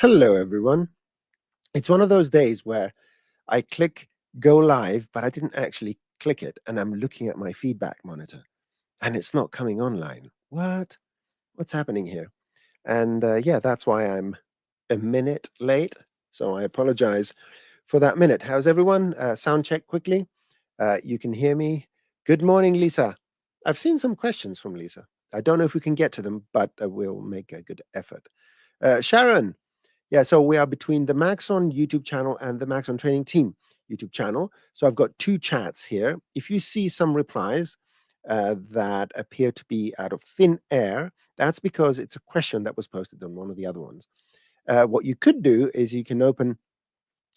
Hello, everyone. It's one of those days where I click go live, but I didn't actually click it, and I'm looking at my feedback monitor, and it's not coming online. What? What's happening here? And yeah, that's why I'm a minute late. So I apologize for that minute. How's everyone? Sound check quickly. You can hear me. Good morning, Lisa. I've seen some questions from Lisa. I don't know if we can get to them, but we'll make a good effort. Sharon, yeah, so we are between the Maxon YouTube channel and the Maxon Training Team YouTube channel. So I've got two chats here. If you see some replies that appear to be out of thin air, that's because it's a question that was posted on one of the other ones. What you could do is you can open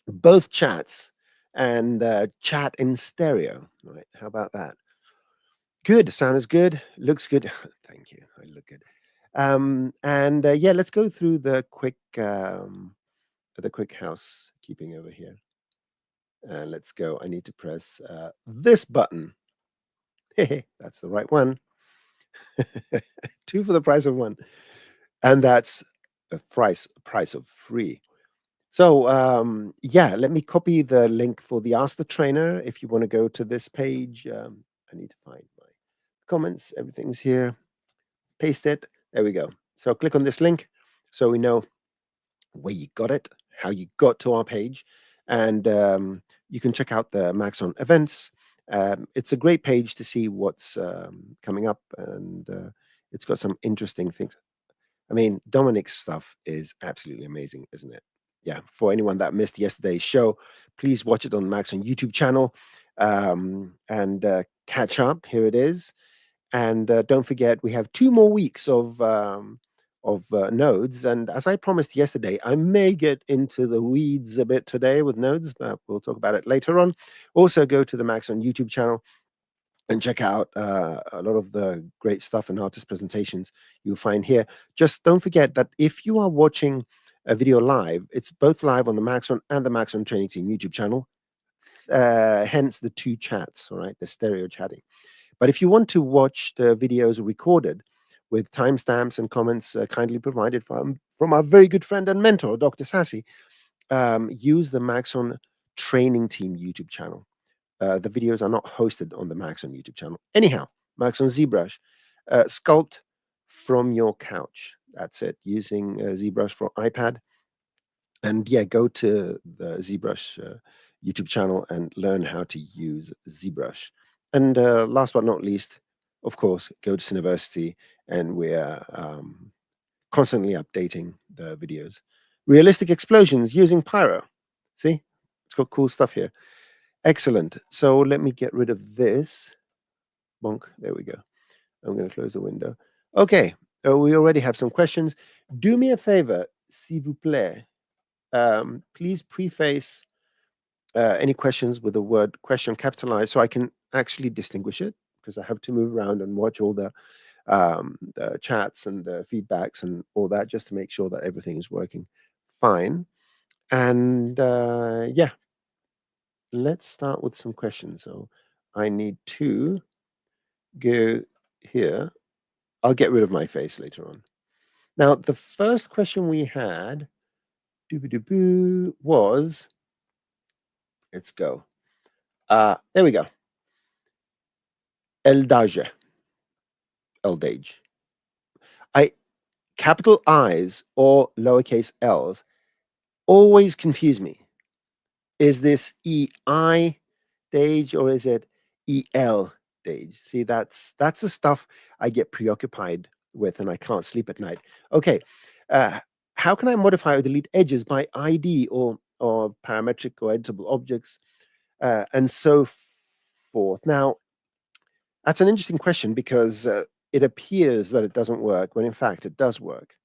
both chats and chat in stereo. Right? How about that? Good. Sound is good. Looks good. Thank you. I look good. And yeah, let's go through the quick housekeeping over here. Let's go. I need to press this button. That's the right one. Two for the price of one. And that's the price of free. So yeah, let me copy the link for the Ask the Trainer. If you want to go to this page, I need to find my comments. Everything's here. Paste it. There we go. So click on this link so we know where you got it, how you got to our page, and you can check out the Maxon events. It's a great page to see what's coming up, and it's got some interesting things. I mean, Dominic's stuff is absolutely amazing, isn't it? Yeah, for anyone that missed yesterday's show, please watch it on Maxon YouTube channel and catch up. Here it is. And don't forget, we have 2 more weeks of nodes. And as I promised yesterday, I may get into the weeds a bit today with nodes, but we'll talk about it later on. Also, go to the Maxon YouTube channel and check out a lot of the great stuff and artist presentations you'll find here. Just don't forget that if you are watching a video live, it's both live on the Maxon and the Maxon Training Team YouTube channel. Hence the two chats, all right, the stereo chatting. But if you want to watch the videos recorded with timestamps and comments kindly provided from our very good friend and mentor, Dr. Sassy, use the Maxon Training Team YouTube channel. The videos are not hosted on the Maxon YouTube channel. Anyhow, Maxon ZBrush, sculpt from your couch. That's it, using ZBrush for iPad. And yeah, go to the ZBrush YouTube channel and learn how to use ZBrush. And last but not least, of course, go to Cineversity, and we're constantly updating the videos. Realistic explosions using Pyro. See, it's got cool stuff here. Excellent. So let me get rid of this. Bonk. There we go. I'm going to close the window. Okay. We already have some questions. Do me a favor, s'il vous plaît. Please preface any questions with the word question capitalized so I can actually distinguish it, because I have to move around and watch all the chats and the feedbacks and all that just to make sure that everything is working fine. And yeah, let's start with some questions. So I need to go here. I'll get rid of my face later on. Now, the first question we had was, let's go. There we go. Eldage. Capital I's or lowercase L's always confuse me. Is this EI Dage or is it EL Dage? See, that's the stuff I get preoccupied with and I can't sleep at night. Okay, how can I modify or delete edges by ID or parametric or editable objects and so forth? Now, that's an interesting question because it appears that it doesn't work when in fact it does work.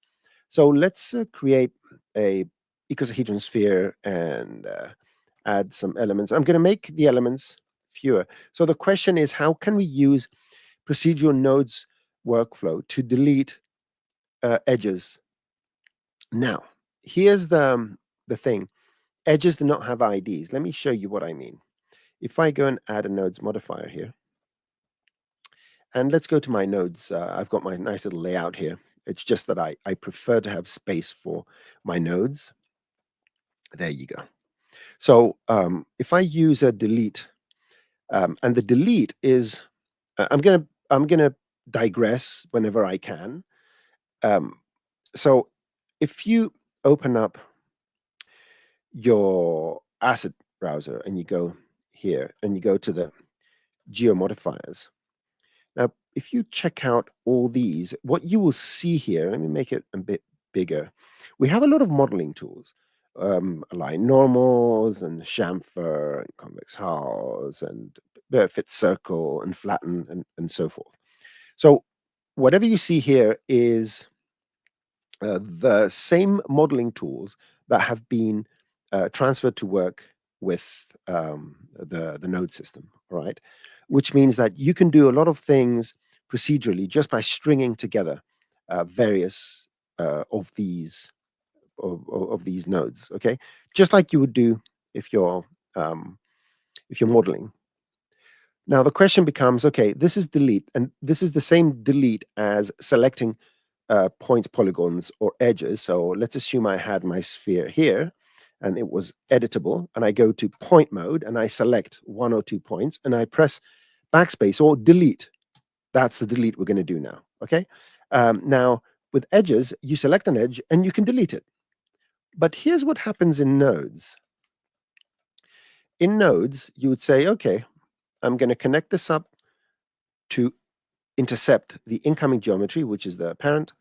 So let's create a icosahedron sphere and add some elements. I'm going to make the elements fewer. So the question is, how can we use procedural nodes workflow to delete edges? Now, here's the thing. Edges do not have IDs. Let me show you what I mean. If I go and add a nodes modifier here, and let's go to my nodes. I've got my nice little layout here. It's just that I prefer to have space for my nodes. There you go. So if I use a delete, and the delete is, I'm gonna digress whenever I can. So if you open up your asset browser and you go here and you go to the geo modifiers. Now, if you check out all these, what you will see here, let me make it a bit bigger. We have a lot of modeling tools, align normals and chamfer and convex hulls and fit circle and flatten and so forth. So whatever you see here is the same modeling tools that have been transferred to work with the node system, right? Which means that you can do a lot of things procedurally just by stringing together various of these of these nodes. Okay, just like you would do if you're um, if you're modeling. Now the question becomes, okay, this is delete, and this is the same delete as selecting point polygons or edges. So let's assume I had my sphere here and it was editable, and I go to point mode and I select 1 or 2 points and I press backspace or delete. That's the delete we're going to do now. Okay. Now with edges, you select an edge and you can delete it. But here's what happens in nodes. In nodes, you would say, okay, I'm going to connect this up to intercept the incoming geometry, which is the parent,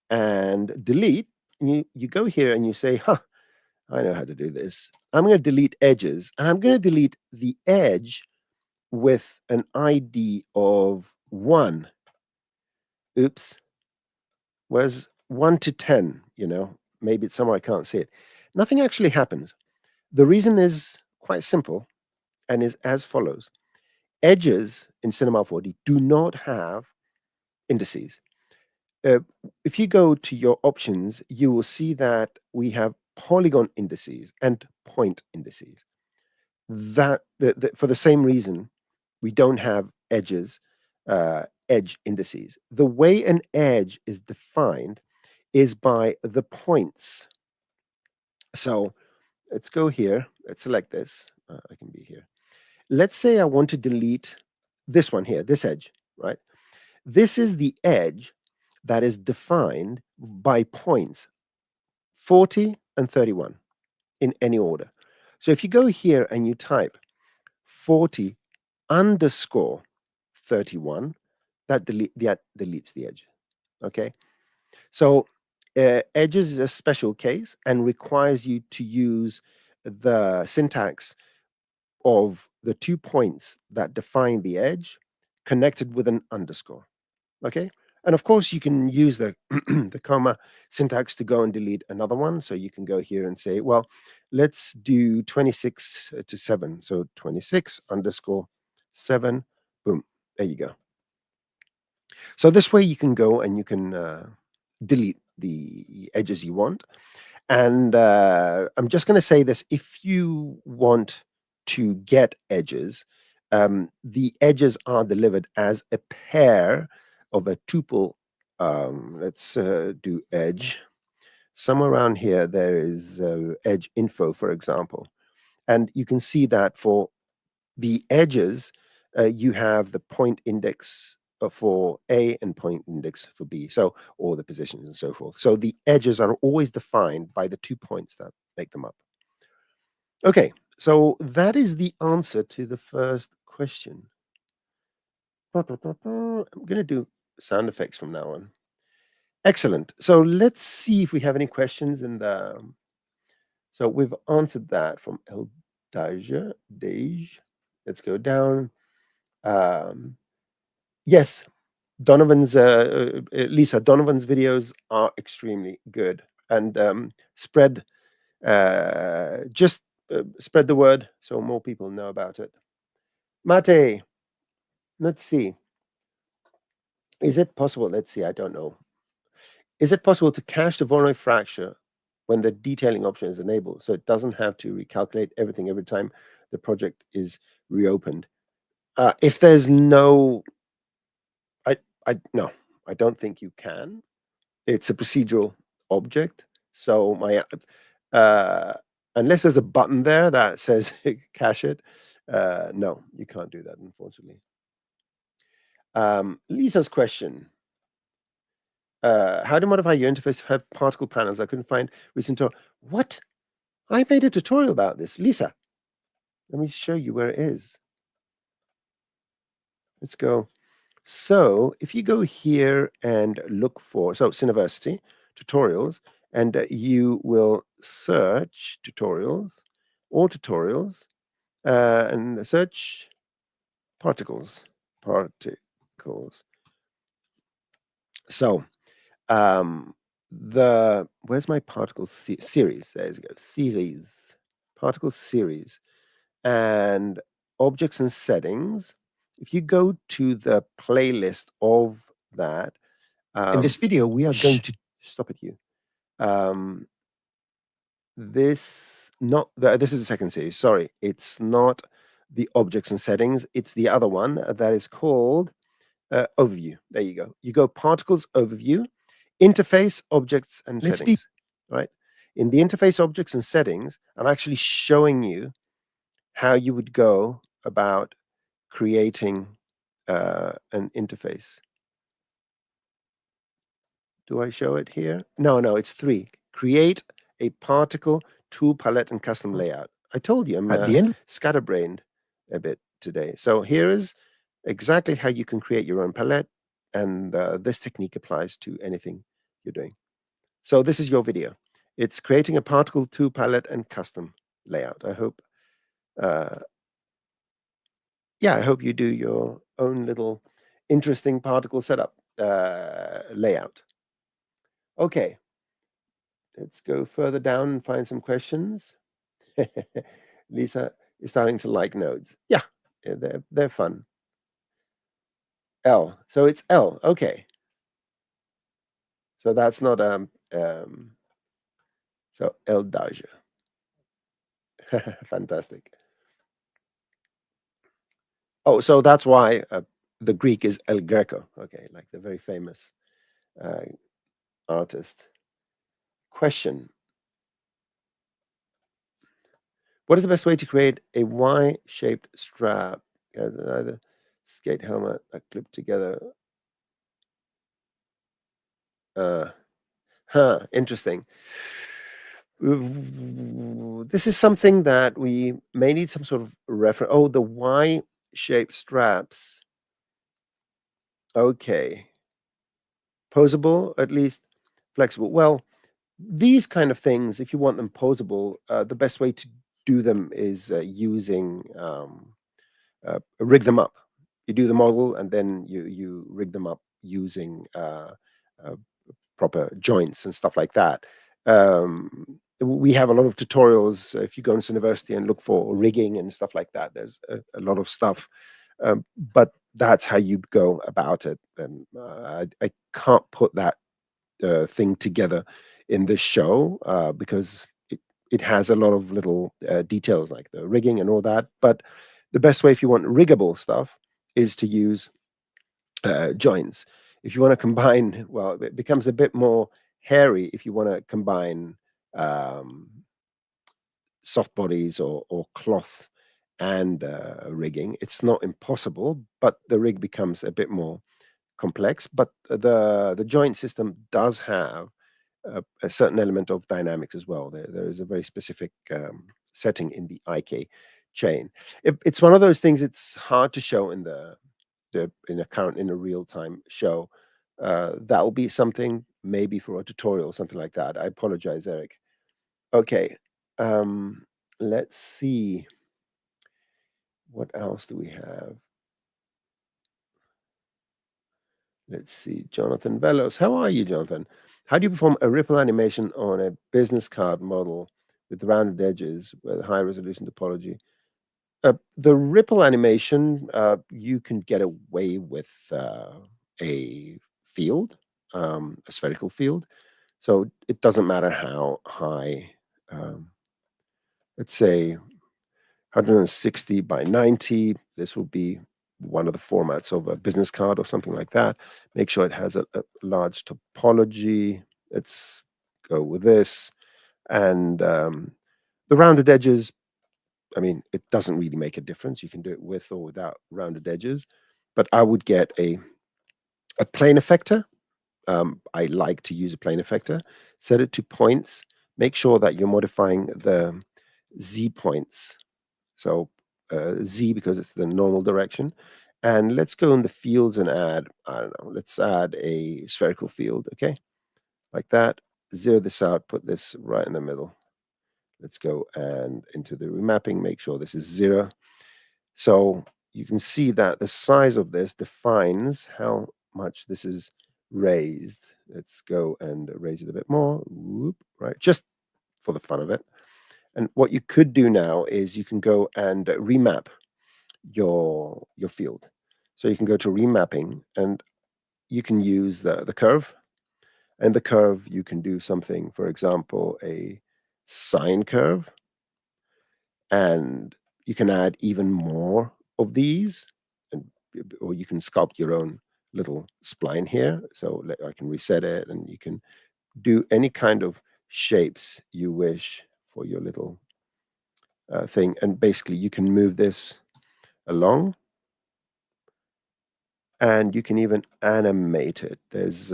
and delete. And you go here and you say, huh, I know how to do this. I'm going to delete edges, and I'm going to delete the edge with an ID of 1. Oops. Where's 1 to 10? Maybe it's somewhere I can't see it. Nothing actually happens. The reason is quite simple and is as follows. Edges in Cinema 4D do not have indices. If you go to your options, you will see that we have polygon indices and point indices. That for the same reason, we don't have edge indices. The way an edge is defined is by the points. So let's go here. Let's select this. I can be here. Let's say I want to delete this one here, this edge, right? This is the edge that is defined by points 40 and 31 in any order. So if you go here and you type 40 underscore 31, that deletes the edge. Okay. So edges is a special case and requires you to use the syntax of the 2 points that define the edge connected with an underscore. Okay. And of course, you can use the the comma syntax to go and delete another one. So you can go here and say, well, let's do 26 to 7. So 26 underscore 7. Boom. There you go. So this way you can go and you can delete the edges you want. And I'm just going to say this: if you want to get edges, the edges are delivered as a pair of a tuple. Let's do edge. Somewhere around here, there is edge info, for example. And you can see that for the edges, you have the point index for A and point index for B, so all the positions and so forth. So the edges are always defined by the 2 points that make them up. Okay, so that is the answer to the first question. I'm going to do sound effects from now on. Excellent. So let's see if we have any questions in the. So we've answered that from El Dej. Let's go down. Yes, Donovan's Lisa, Donovan's videos are extremely good, and just spread the word so more people know about it. Mate, let's see. Is it possible? Let's see. I don't know. Is it possible to cache the Voronoi fracture when the detailing option is enabled, so it doesn't have to recalculate everything every time the project is reopened? If there's no, no, I don't think you can. it's a procedural object. So my unless there's a button there that says cache it, no, you can't do that, unfortunately. Lisa's question. How to modify your interface to have particle panels? I couldn't find recent tutorial. What? I made a tutorial about this. Lisa, let me show you where it is. Let's go. So if you go here and look for, so Cineversity, tutorials, and you will search tutorials, all tutorials, and search particles. So where's my particle series? There you go. Series. Particle series. And objects and settings. If you go to the playlist of that, in this video, we are going to stop at you. This is the second series. Sorry, it's not the objects and settings. It's the other one that is called overview. There you go. You go particles overview, interface objects and settings. Right. In the interface objects and settings, I'm actually showing you how you would go about creating an interface. Do I show it here? No, it's 3. Create a particle, tool palette, and custom layout. I told you I'm at the end scatterbrained a bit today. So here is exactly how you can create your own palette, and this technique applies to anything you're doing. So this is your video. It's creating a particle, tool palette, and custom layout. I hope I hope you do your own little interesting particle setup layout. Okay, let's go further down and find some questions. Lisa is starting to like nodes. Yeah, they're fun. L. So it's L. Okay. So that's not so El Dage. Fantastic. Oh, so that's why the Greek is El Greco. Okay, like the very famous artist. Question. What is the best way to create a Y-shaped strap? Either skate helmet that clip together. Interesting. This is something that we may need some sort of reference. Oh, the Y-shaped straps. Okay. Posable, at least flexible. Well, these kind of things, if you want them posable, the best way to do them is using rig them up. You do the model and then you rig them up using proper joints and stuff like that. We have a lot of tutorials. If you go into university and look for rigging and stuff like that, there's a lot of stuff. But that's how you'd go about it. And I can't put that thing together in this show because it has a lot of little details like the rigging and all that. But the best way if you want riggable stuff is to use joints. If you want to combine, well, it becomes a bit more hairy if you want to combine soft bodies or cloth and rigging. It's not impossible, but the rig becomes a bit more complex. But the joint system does have a certain element of dynamics as well. There is a very specific setting in the IK chain. It's one of those things. It's hard to show in a real-time show. That will be something maybe for a tutorial, something like that. I apologize, Eric. Okay, let's see. What else do we have? Let's see, Jonathan Velos. How are you, Jonathan? How do you perform a ripple animation on a business card model with rounded edges with high resolution topology? The ripple animation, you can get away with a field, a spherical field. So it doesn't matter how high, let's say 160 by 90, this will be one of the formats of a business card or something like that. Make sure it has a large topology. Let's go with this. And the rounded edges, I mean, it doesn't really make a difference. You can do it with or without rounded edges. But I would get a plane effector. I like to use a plane effector. Set it to points. Make sure that you're modifying the Z points. So Z because it's the normal direction. And let's go in the fields and add, I don't know, let's add a spherical field, okay? Like that. Zero this out, put this right in the middle. Let's go and into the remapping, make sure this is 0. So you can see that the size of this defines how much this is raised. Let's go and raise it a bit more. Whoop, right, just for the fun of it. And what you could do now is you can go and remap your field. So you can go to remapping and you can use the curve. And the curve, you can do something, for example, a sine curve. And you can add even more of these, and or you can sculpt your own little spline here. So I can reset it, and you can do any kind of shapes you wish for your little thing. And basically, you can move this along, and you can even animate it. There's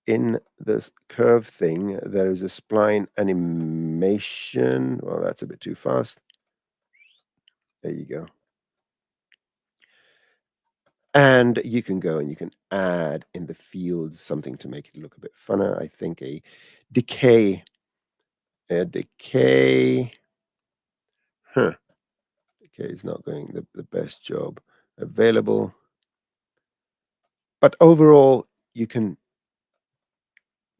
in this curve thing, there is a spline animation. Well, that's a bit too fast. There you go. And you can go and you can add in the fields something to make it look a bit funner. I think a decay, decay is not going the best job available. But overall, you can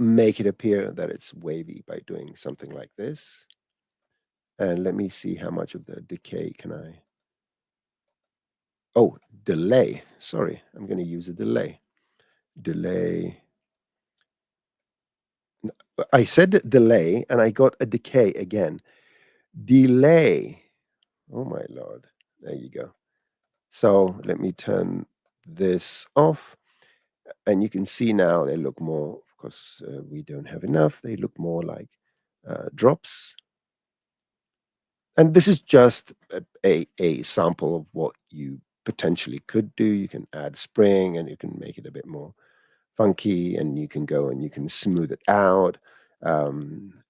make it appear that it's wavy by doing something like this. And let me see how much of the decay can I. Oh, delay. Sorry, I'm going to use a delay. Delay. I said delay and I got a decay again. Delay. Oh my Lord. There you go. So let me turn this off. And you can see now they look more, of course, we don't have enough. They look more like drops. And this is just a sample of what you potentially could do. You can add spring and you can make it a bit more funky, and you can go and you can smooth it out.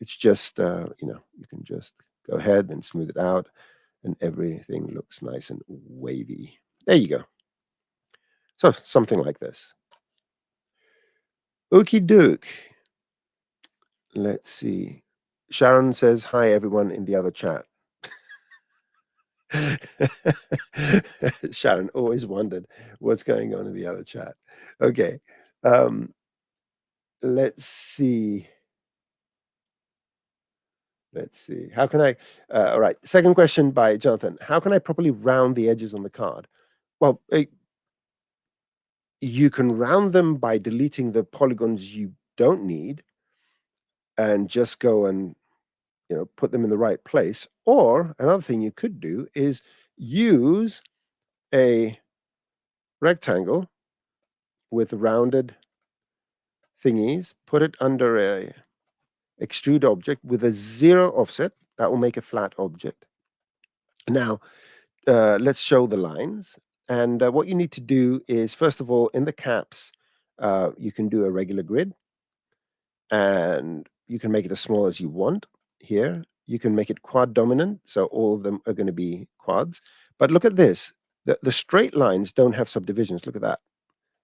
It's just, you can just go ahead and smooth it out, and everything looks nice and wavy. There you go. So something like this. Okie doke. Let's see. Sharon says, hi, everyone in the other chat. Sharon always wondered what's going on in the other chat. Okay. Let's see. Let's see. How can I? All right. Second question by Jonathan. How can I properly round the edges on the card? Well, you can round them by deleting the polygons you don't need and just go and put them in the right place. Or another thing you could do is use a rectangle with rounded thingies, put it under a extrude object with a 0 offset. That will make a flat object. Now, let's show the lines. And what you need to do is, first of all, in the caps, you can do a regular grid. And you can make it as small as you want here. You can make it quad dominant, so all of them are going to be quads. But look at this. The straight lines don't have subdivisions. Look at that.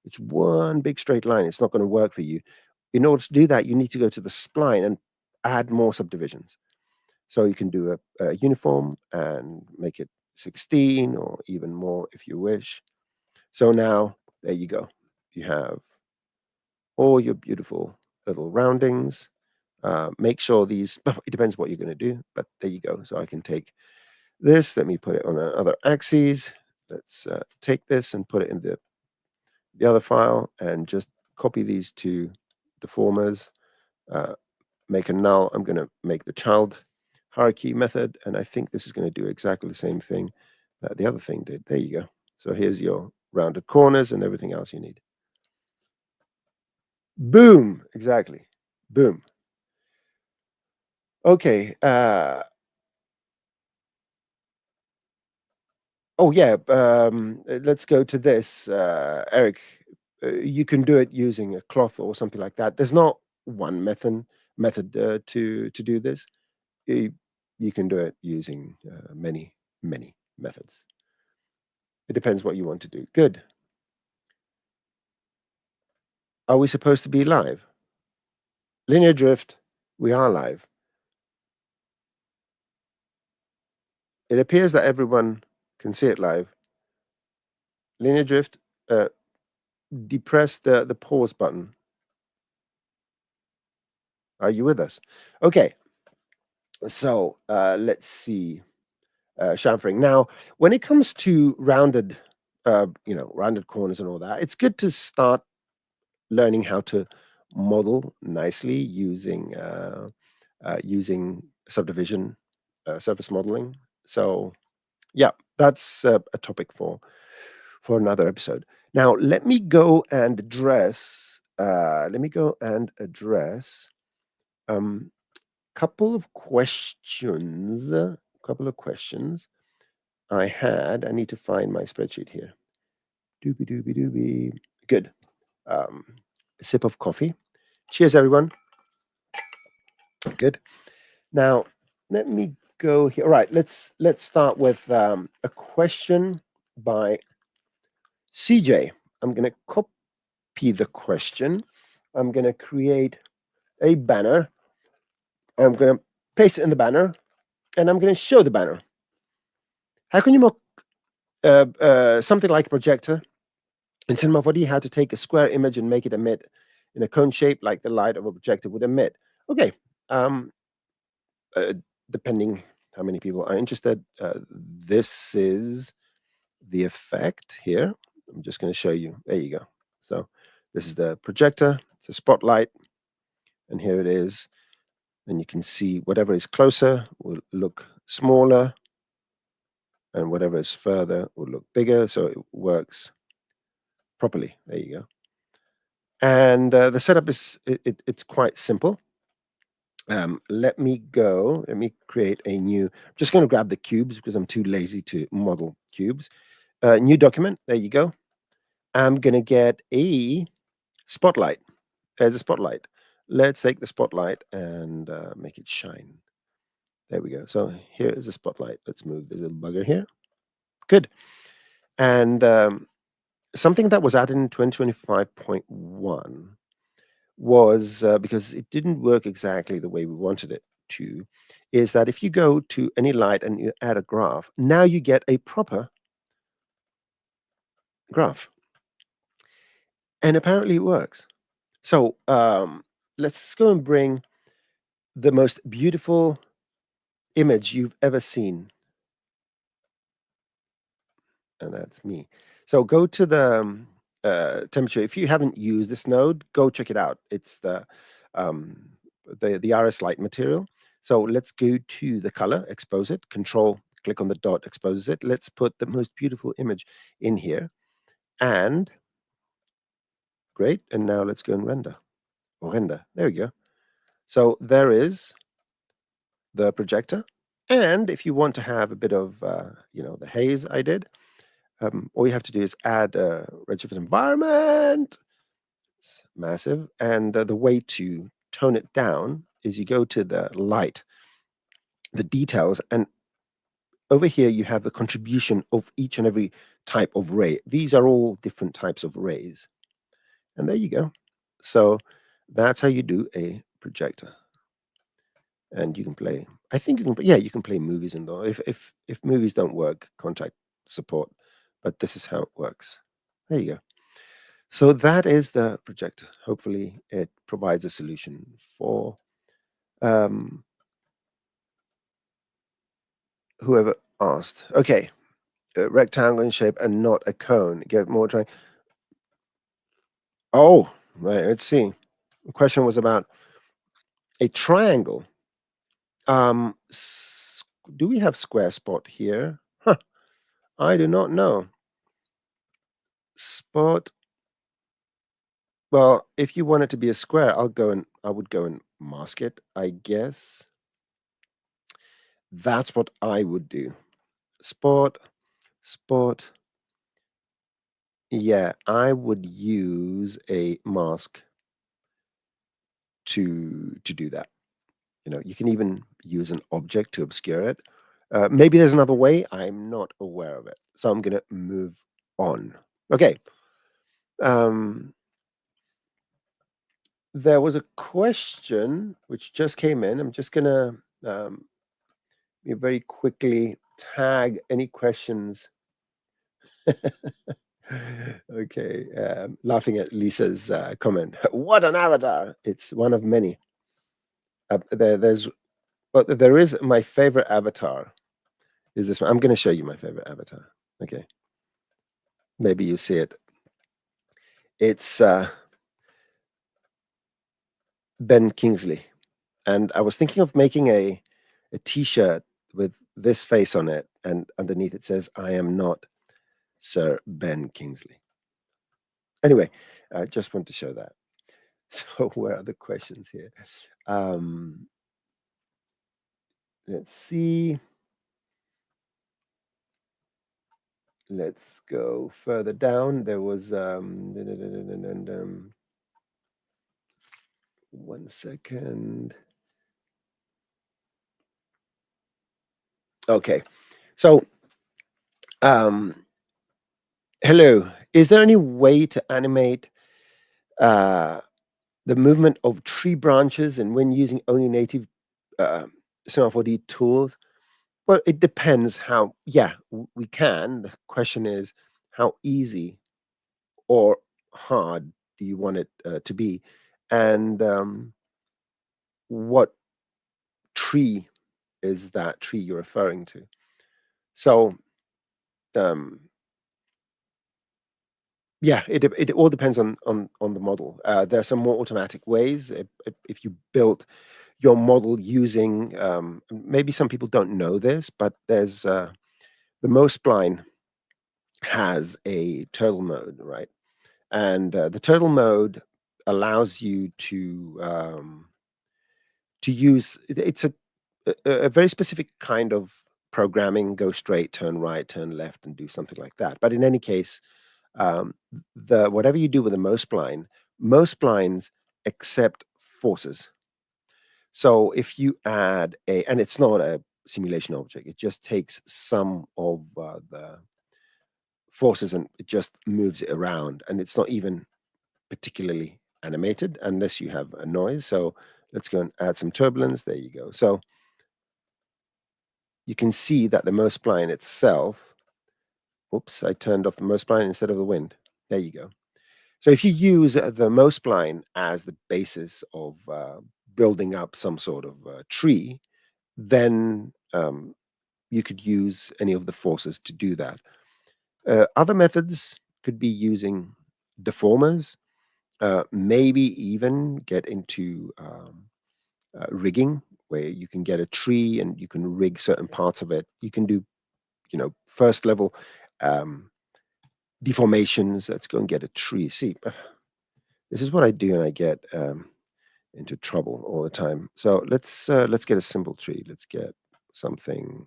It's one big straight line. It's not going to work for you. In order to do that, you need to go to the spline and add more subdivisions. So you can do a uniform and make it 16 or even more if you wish. So now, there you go. You have all your beautiful little roundings. Make sure these, it depends what you're going to do, but there you go. So I can take this, let me put it on another axis. Let's take this and put it in the other file and just copy these two deformers, make a null. I'm going to make the child hierarchy method, and I think this is going to do exactly the same thing that the other thing did. There you go. So here's your rounded corners and everything else you need. Boom, exactly. Boom. Okay. Oh yeah. Let's go to this, Eric. You can do it using a cloth or something like that. There's not one method to do this. You, you can do it using many methods. It depends what you want to do. Good. Are we supposed to be live? Linear drift. We are live. It appears that everyone can see it live. Linear drift. Depress the pause button. Are you with us? Okay. So let's see. Chamfering. Now, when it comes to rounded, rounded corners and all that, it's good to start learning how to model nicely using subdivision surface modeling. So, yeah, that's a topic for another episode. Now, let me go and address. Um, couple of questions. Couple of questions I had. I need to find my spreadsheet here. Doobie doobie doobie. Good. A sip of coffee. Cheers, everyone. Good. Now, let me go here. All right, let's start with a question by CJ. I'm going to copy the question. I'm going to create a banner. I'm going to paste it in the banner, and I'm going to show the banner. How can you mock something like a projector in Cinema 4D? How to take a square image and make it emit in a cone shape like the light of a projector would emit. Okay. Um, Depending how many people are interested, this is the effect here. I'm just going to show you. There you go. So this is the projector. It's a spotlight. And here it is. And you can see whatever is closer will look smaller. And whatever is further will look bigger. So it works properly. There you go. And the setup is it's quite simple. Let me create a new. I'm just going to grab the cubes because I'm too lazy to model cubes. New document. There you go. I'm going to get a spotlight. There's a spotlight. Let's take the spotlight and make it shine. There we go. So here is a spotlight. Let's move the little bugger here. Good. And something that was added in 2025.1 was because it didn't work exactly the way we wanted it to, is that if you go to any light and you add a graph, now you get a proper graph. And apparently it works. So let's go and bring the most beautiful image you've ever seen. And that's me. So go to the temperature. If you haven't used this node, go check it out. It's um, the RS light material. So let's go to the color, expose it, control, click on the dot, exposes it. Let's put the most beautiful image in here. And great. And now let's go and render. Or render. There we go. So there is the projector. And if you want to have a bit of, the haze I did, all you have to do is add a Redshift environment. It's massive. And the way to tone it down is you go to the light, the details, and over here you have the contribution of each and every type of ray. These are all different types of rays. And there you go. So that's how you do a projector. And you can play, I think you can, yeah, you can play movies in there. If movies don't work, contact support. But this is how it works. There you go. So that is the projector. Hopefully it provides a solution for whoever asked. Okay, a rectangle in shape and not a cone. Get more trying. Oh, right. Let's see. The question was about a triangle. Do we have square spot here? Huh, I do not know. spot. Well, if you want it to be a square, I would go and mask it, I guess. That's what I would do. Spot, spot. Yeah, I would use a mask to do that. You know, you can even use an object to obscure it. Maybe there's another way. I'm not aware of it. So I'm going to move on. Okay. Um, there was a question which just came in. I'm just going to very quickly tag any questions. Okay. Laughing at Lisa's comment. What an avatar. It's one of many. There is my favorite avatar is this one. I'm going to show you my favorite avatar. Okay. Maybe you see it. It's Ben Kingsley. And I was thinking of making a t-shirt with this face on it, and underneath it says, "I am not Sir Ben Kingsley." Anyway, I just want to show that. So where are the questions here? Um, let's see. Let's go further down. There was one second. Okay. So hello. Is there any way to animate uh, the movement of tree branches and when using only native uh, Cinema 4D tools? Well, it depends how. Yeah, we can. The question is, how easy or hard do you want it to be, and what tree is that tree you're referring to? So, um, yeah, it all depends on the model. There are some more automatic ways. If you built your model using, maybe some people don't know this, but there's the most spline has a turtle mode, right? And the turtle mode allows you to use it's a very specific kind of programming. Go straight, turn right, turn left, and do something like that. But in any case, um, the whatever you do with the most splines accept forces. So if you add and it's not a simulation object, it just takes some of the forces and it just moves it around, and it's not even particularly animated unless you have a noise. So let's go and add some turbulence. There you go. So you can see that the most spline itself, oops, I turned off the most spline instead of the wind. There you go. So if you use the most spline as the basis of building up some sort of tree, then you could use any of the forces to do that. Other methods could be using deformers, maybe even get into rigging, where you can get a tree and you can rig certain parts of it. You can do, first level um, deformations. Let's go and get a tree. See, this is what I do, and I get into trouble all the time. So let's get a simple tree. Let's get something.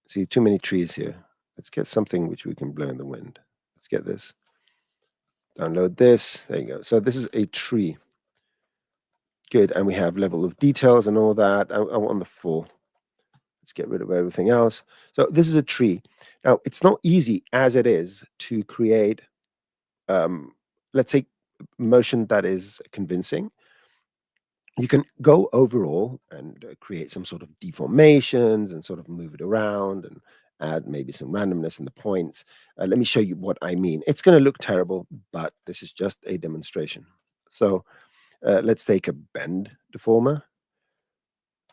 See, too many trees here. Let's get something which we can blow in the wind. Let's get this. Download this. There you go. So this is a tree. Good. And we have level of details and all that. I want the full. Let's get rid of everything else. So this is a tree. Now, it's not easy as it is to create, let's say, motion that is convincing. You can go overall and create some sort of deformations and sort of move it around and add maybe some randomness in the points. Let me show you what I mean. It's going to look terrible, but this is just a demonstration. So let's take a bend deformer.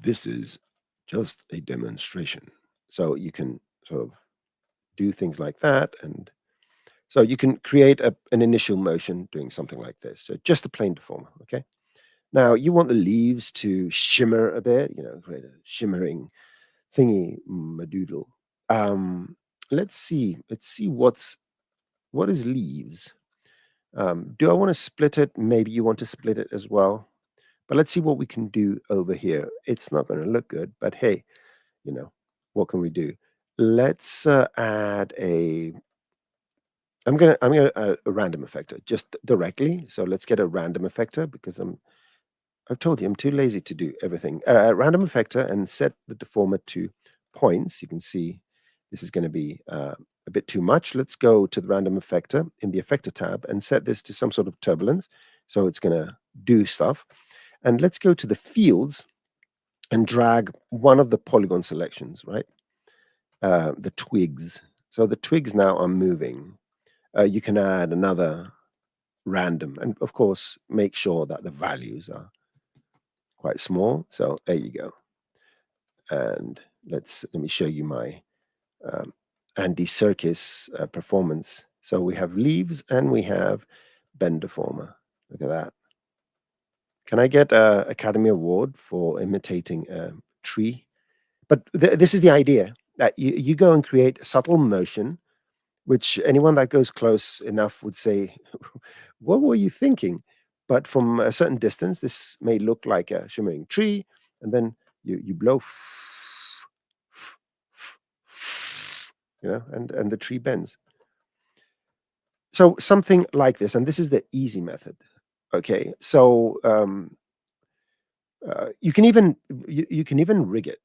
This is just a demonstration. So you can sort of do things like that. And so you can create an initial motion doing something like this. So just a plain deformer, okay? Now you want the leaves to shimmer a bit, create a shimmering thingy madoodle. Um, let's see what's what is leaves? Do I want to split it? Maybe you want to split it as well. But let's see what we can do over here. It's not going to look good, but hey, you know, what can we do? Let's add a. I'm gonna add a random effector just directly. So let's get a random effector because I've told you I'm too lazy to do everything. Random effector and set the deformer to points. You can see this is going to be a bit too much. Let's go to the random effector in the effector tab and set this to some sort of turbulence. So it's going to do stuff. And let's go to the fields and drag one of the polygon selections, right? The twigs. So the twigs now are moving. You can add another random, and of course, make sure that the values are quite small. So there you go. And let me show you my Andy Serkis performance. So we have leaves and we have bend deformer. Look at that. Can I get an Academy Award for imitating a tree? But this is the idea that you go and create subtle motion, which anyone that goes close enough would say, what were you thinking? But from a certain distance, this may look like a shimmering tree, and then you blow, and the tree bends. So something like this, and this is the easy method. Okay, so you can even rig it.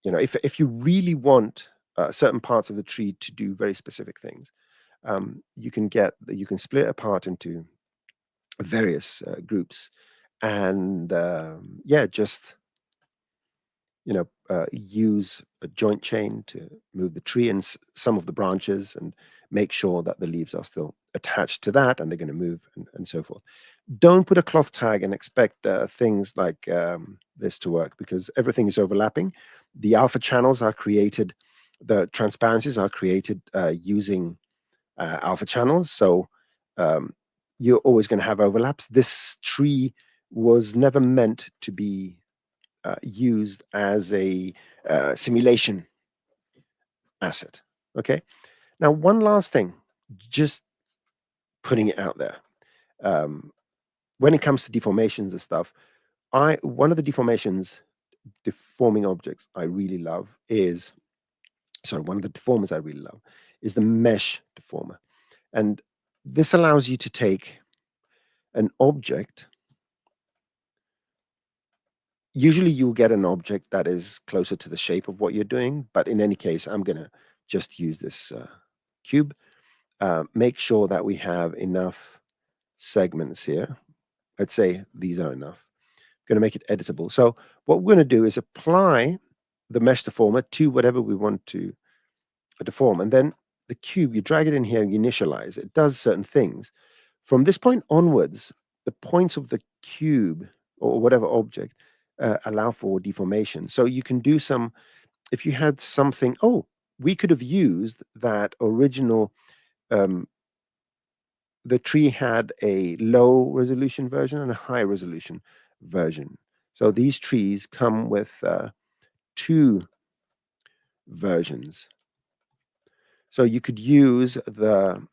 If you really want certain parts of the tree to do very specific things, you can split it apart into various groups, and yeah, just use a joint chain to move the tree and some of the branches, and make sure that the leaves are still attached to that, and they're going to move, and so forth. Don't put a cloth tag and expect things like this to work, because everything is overlapping. The alpha channels are created, the transparencies are created using alpha channels. So you're always going to have overlaps. This tree was never meant to be used as a simulation asset. Okay. Now, one last thing, just putting it out there. When it comes to deformations and stuff, one of the deforming objects I really love is, sorry, one of the deformers I really love is the mesh deformer. And this allows you to take an object. Usually you'll get an object that is closer to the shape of what you're doing, but in any case, I'm going to just use this cube. Make sure that we have enough segments here. Let's say these are enough. I'm going to make it editable. So what we're going to do is apply the mesh deformer to whatever we want to deform. And then the cube, you drag it in here, you initialize. It does certain things. From this point onwards, the points of the cube or whatever object allow for deformation. So you can do some, if you had something, we could have used that original, the tree had a low resolution version and a high resolution version. So these trees come with two versions. So you could use the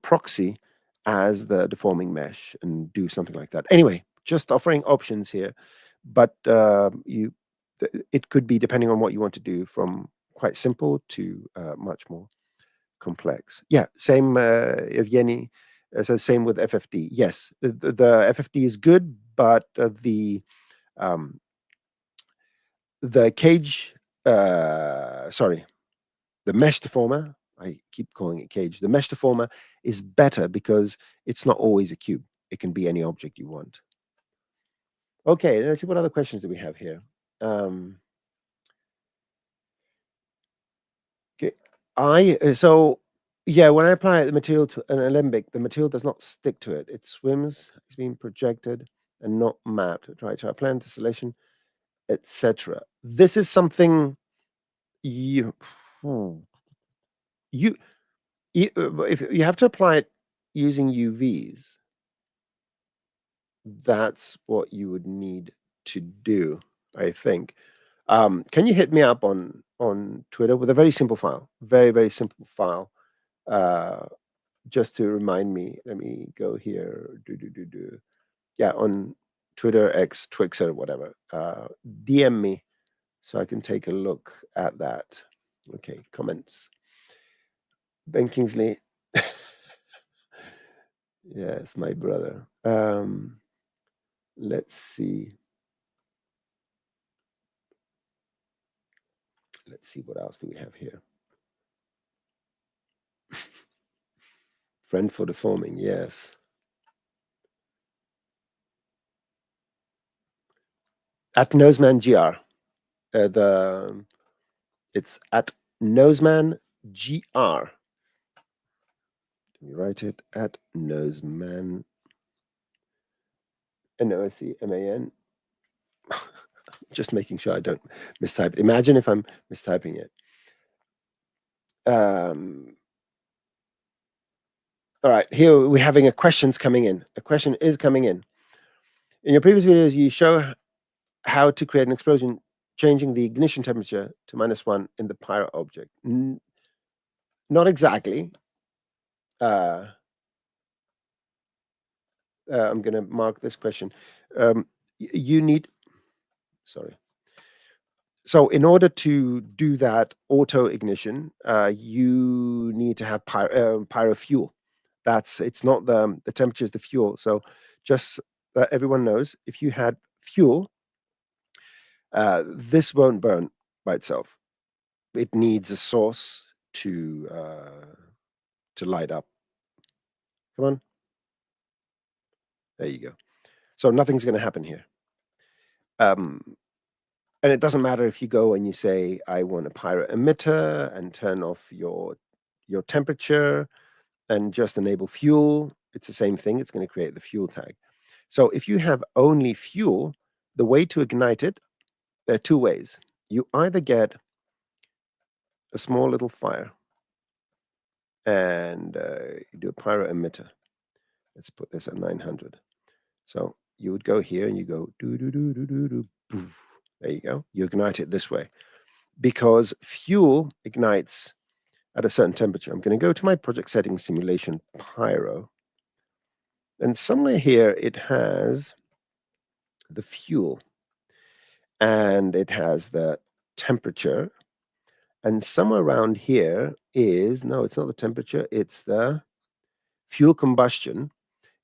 proxy as the deforming mesh and do something like that. Anyway, just offering options here, but it could be, depending on what you want to do, from quite simple to much more complex. Yeah, same, Evgeny says same with FFD. Yes, the FFD is good, but um, the cage, sorry, the mesh deformer, I keep calling it cage. The mesh deformer is better because it's not always a cube. It can be any object you want. Okay, let's see what other questions do we have here. Okay, so yeah, when I apply the material to an alembic, the material does not stick to it. It swims. It's being projected and not mapped. Right, so I plan installation, etc. This is something you you if you have to apply it using UVs, that's what you would need to do, I think. Can you hit me up on Twitter with a very simple file, very simple file, just to remind me, let me go here. Yeah, on Twitter, X, Twixer, whatever. DM me so I can take a look at that. Okay, comments. Ben Kingsley. Yes, my brother. Let's see. Let's see, what else do we have here? Friend for deforming, yes. At Noseman GR. It's at Noseman GR. Let me write it at Noseman. Noseman. Just making sure I don't mistype it. Imagine if I'm mistyping it. All right, here we're having a question's coming in. A question is coming in. In your previous videos, you show how to create an explosion changing the ignition temperature to -1 in the Pyro object. Not exactly. I'm going to mark this question. You need, sorry. So in order to do that auto ignition, you need to have pyro fuel. It's not the temperature, is the fuel. So just that everyone knows, if you had fuel, this won't burn by itself. It needs a source to light up. Come on. There you go. So nothing's going to happen here. And it doesn't matter if you go and you say, I want a pyro emitter and turn off your temperature and just enable fuel. It's the same thing. It's going to create the fuel tag. So if you have only fuel, the way to ignite it, there are two ways. You either get a small little fire and you do a pyro emitter. Let's put this at 900. So you would go here and you go do do do do do do. Poof. There you go. You ignite it this way because fuel ignites at a certain temperature. I'm going to go to my project settings simulation Pyro, and somewhere here it has the fuel and it has the temperature, and somewhere around here is, no, it's not the temperature, it's the fuel combustion.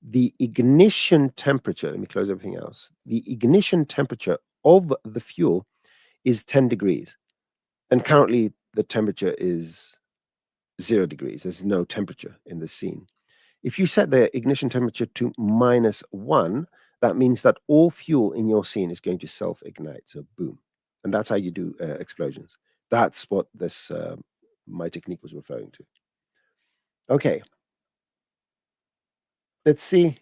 The ignition temperature, let me close everything else. The ignition temperature of the fuel is 10 degrees. And currently the temperature is 0 degrees. There's no temperature in the scene. If you set the ignition temperature to -1, that means that all fuel in your scene is going to self-ignite. So boom. And that's how you do explosions. That's what this my technique was referring to. Okay. Let's see.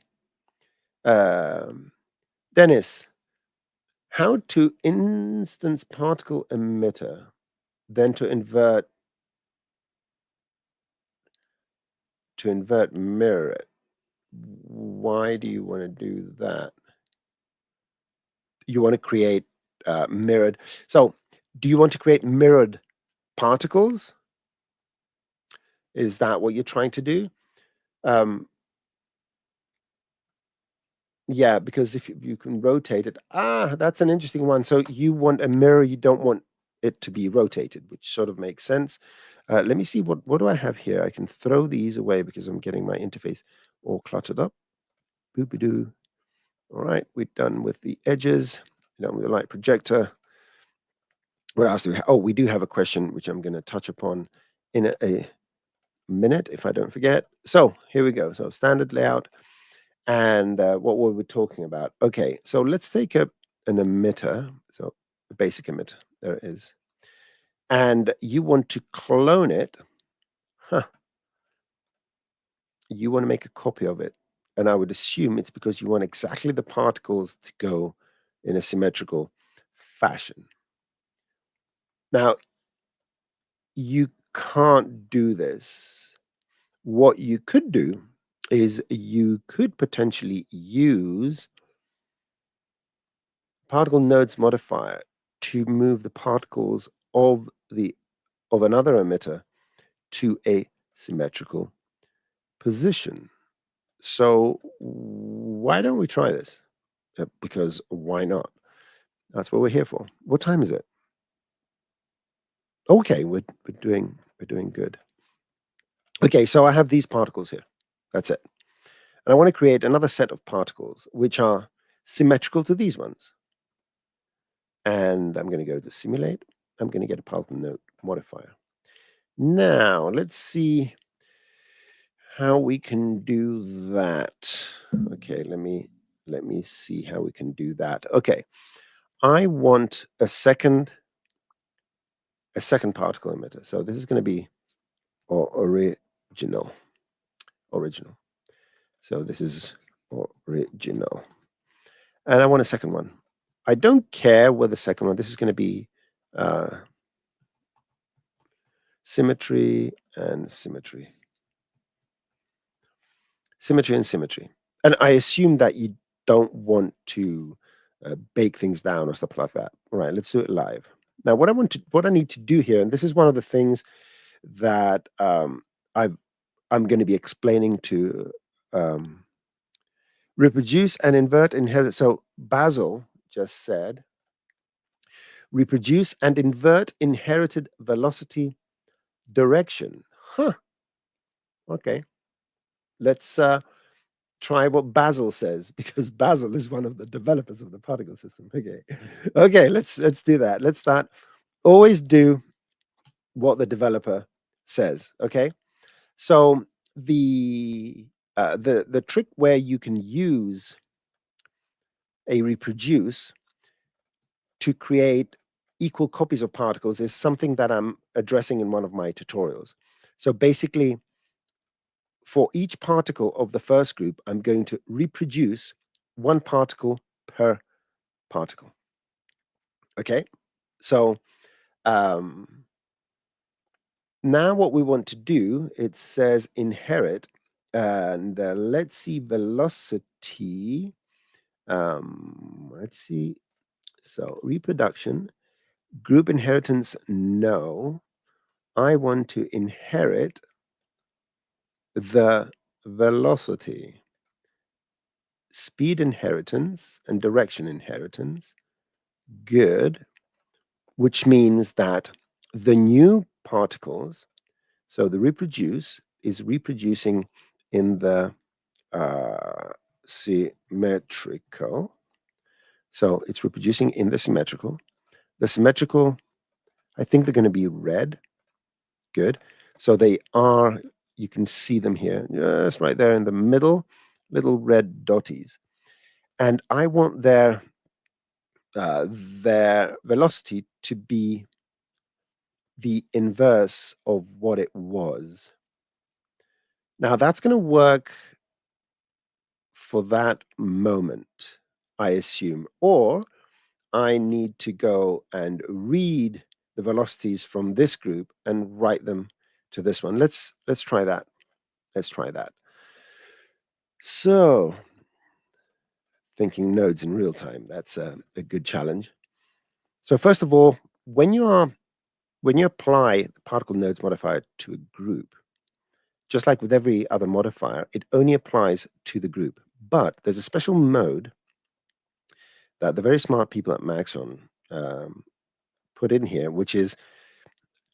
Dennis, how to instance particle emitter, then to invert mirror it. Why do you want to do that? You want to create mirrored. So do you want to create mirrored particles? Is that what you're trying to do? Yeah, because if you can rotate it, that's an interesting one. So you want a mirror, you don't want it to be rotated, which sort of makes sense. Let me see, what do I have here? I can throw these away because I'm getting my interface all cluttered up. Boop-a-doo. All right, we're done with the edges, done with the light projector. What else do we have? Oh, we do have a question, which I'm going to touch upon in a minute, if I don't forget. So here we go. So standard layout. And what were we talking about? Okay, so let's take an emitter. So a basic emitter, there it is. And you want to clone it. You want to make a copy of it. And I would assume it's because you want exactly the particles to go in a symmetrical fashion. Now, you can't do this. What you could do is you could potentially use particle nodes modifier to move the particles of another emitter to a symmetrical position. So why don't we try this? Because why not? That's what we're here for. What time is it? Okay, we're doing good. Okay, so I have these particles here. That's it. And I want to create another set of particles which are symmetrical to these ones. And I'm going to go to simulate. I'm going to get a particle node modifier. Now, let's see how we can do that. Okay, let me see how we can do that. Okay, I want a second particle emitter. So this is going to be original. So this is original. And I want a second one. I don't care whether the second one, this is going to be symmetry and symmetry. Symmetry and symmetry. And I assume that you don't want to bake things down or stuff like that. All right, let's do it live. Now, what I need to do here, and this is one of the things that I'm going to be explaining to reproduce and invert inherit. So Basil just said, reproduce and invert inherited velocity direction. Huh. Okay. Let's try what Basil says, because Basil is one of the developers of the particle system. Okay. Okay, let's do that. Let's start. Always do what the developer says. Okay. So the trick where you can use a reproduce to create equal copies of particles is something that I'm addressing in one of my tutorials. So basically, for each particle of the first group, I'm going to reproduce one particle per particle. Okay, so now what we want to do, it says inherit, and let's see velocity. Let's see. So reproduction, group inheritance, no. I want to inherit the velocity, speed inheritance, and direction inheritance. Good, which means that the new particles, so the reproduce is reproducing in the symmetrical. So it's reproducing in the symmetrical. The symmetrical, I think they're going to be red. Good. So they are, you can see them here, just right there in the middle, little red dotties. And I want their velocity to be the inverse of what it was. Now that's going to work for that moment, I assume, or I need to go and read the velocities from this group and write them to this one. Let's try that. Let's try that. So, thinking nodes in real time, that's a good challenge. So first of all, when you apply the particle nodes modifier to a group, just like with every other modifier, it only applies to the group. But there's a special mode that the very smart people at Maxon put in here, which is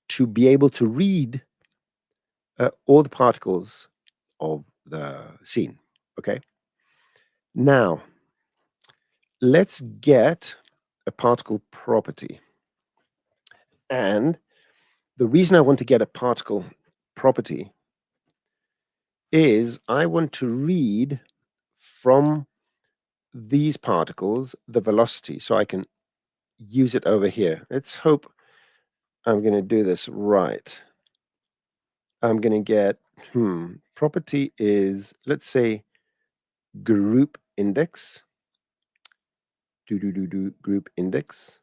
to be able to read all the particles of the scene. Okay. Now, let's get a particle property. And the reason I want to get a particle property is I want to read from these particles the velocity, so I can use it over here. Let's hope I'm going to do this right. I'm going to get, property is, let's say, group index. Group index.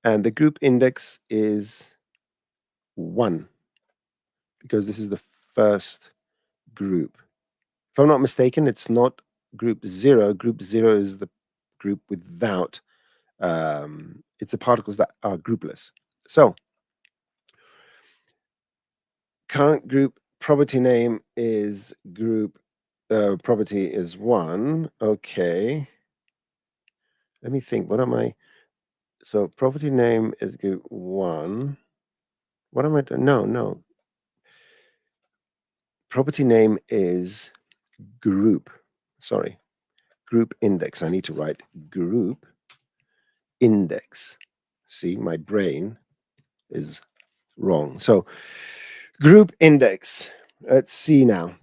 And the group index is 1, because this is the first group. If I'm not mistaken, it's not group 0. Group 0 is the group without, it's the particles that are groupless. So current group property name is group, property is 1. Okay. Let me think. What am I? So property name is group 1. What am I doing? No. Property name is group. Sorry. Group index. I need to write group index. See, my brain is wrong. So group index. Let's see now.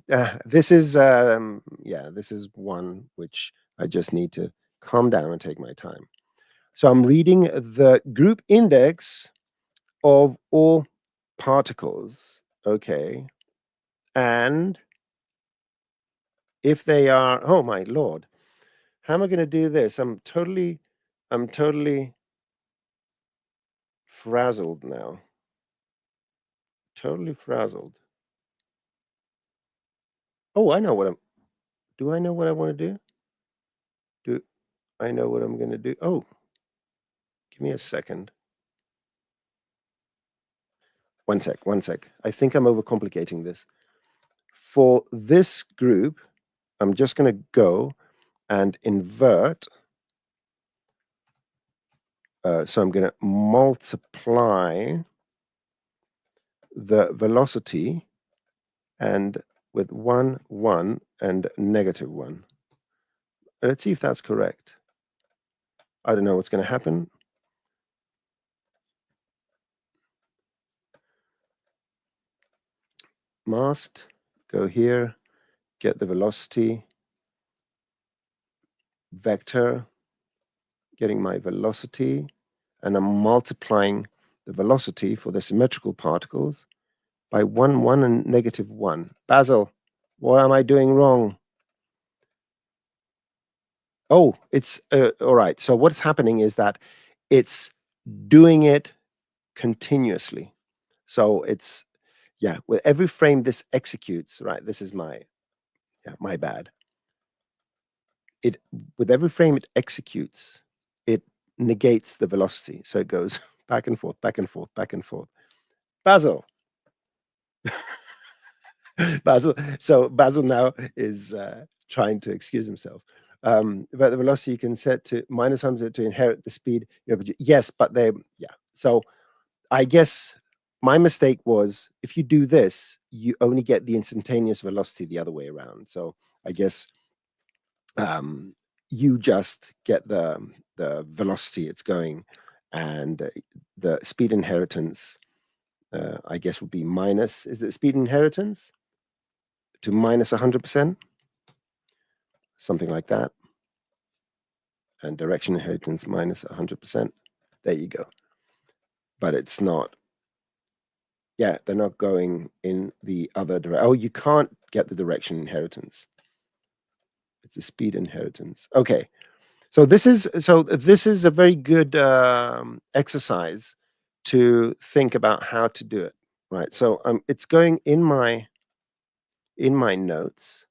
This is this is one which I just need to calm down and take my time. So I'm reading the group index of all particles. Okay. And if they are, oh my lord, how am I going to do this? I'm totally frazzled now. Totally frazzled. Oh, I know what I'm. Do I know what I want to do? Do I know what I'm going to do? Oh, give me a second. One sec. I think I'm overcomplicating this. For this group, I'm just going to go and invert. So I'm going to multiply the velocity and with 1, 1 and -1. Let's see if that's correct. I don't know what's going to happen. Must go here, get the velocity, vector, getting my velocity, and I'm multiplying the velocity for the symmetrical particles by 1, 1 and -1. Basil, what am I doing wrong? Oh, it's all right. So what's happening is that it's doing it continuously. So it's, yeah, with every frame this executes, right? This is my bad. It with every frame it executes, it negates the velocity. So it goes back and forth, back and forth, back and forth. Basil. Basil now is trying to excuse himself. But the velocity you can set to -100 to inherit the speed. Yes, but they, yeah. So I guess my mistake was if you do this, you only get the instantaneous velocity the other way around. So I guess you just get the velocity it's going, and the speed inheritance, I guess, would be minus. Is it speed inheritance to -100%? Something like that. And direction inheritance -100%. There you go. But it's not. Yeah, they're not going in the other direction. Oh, you can't get the direction inheritance. It's a speed inheritance. Okay. So this is a very good exercise to think about how to do it, right? So it's going in my notes.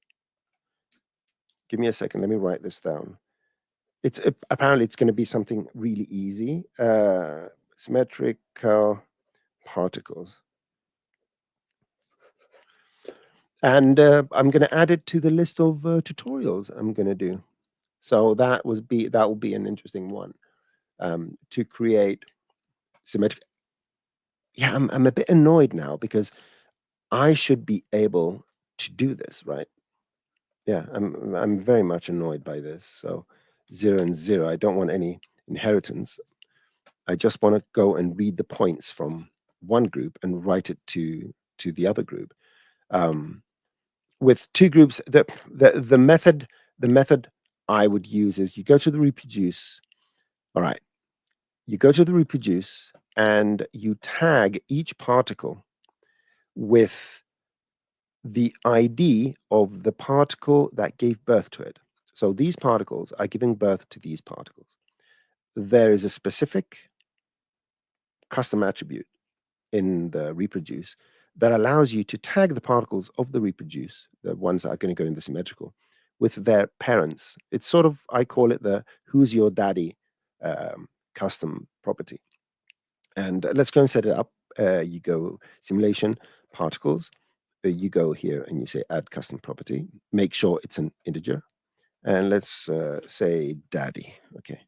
Give me a second. Let me write this down. It's apparently it's going to be something really easy. Symmetrical particles. And I'm going to add it to the list of tutorials I'm going to do. So that will be an interesting one, to create symmetric. Yeah, I'm a bit annoyed now because I should be able to do this, right? Yeah, I'm very much annoyed by this. So 0 and 0. I don't want any inheritance. I just want to go and read the points from one group and write it to the other group. With two groups, the method I would use is you go to the reproduce. All right, you go to the reproduce and you tag each particle with the ID of the particle that gave birth to it. So these particles are giving birth to these particles. There is a specific custom attribute in the reproduce that allows you to tag the particles of the reproduce, the ones that are going to go in the symmetrical, with their parents. It's sort of, I call it the who's your daddy custom property. And let's go and set it up. You go simulation, particles, you go here and you say add custom property. Make sure it's an integer. And let's say daddy. Okay.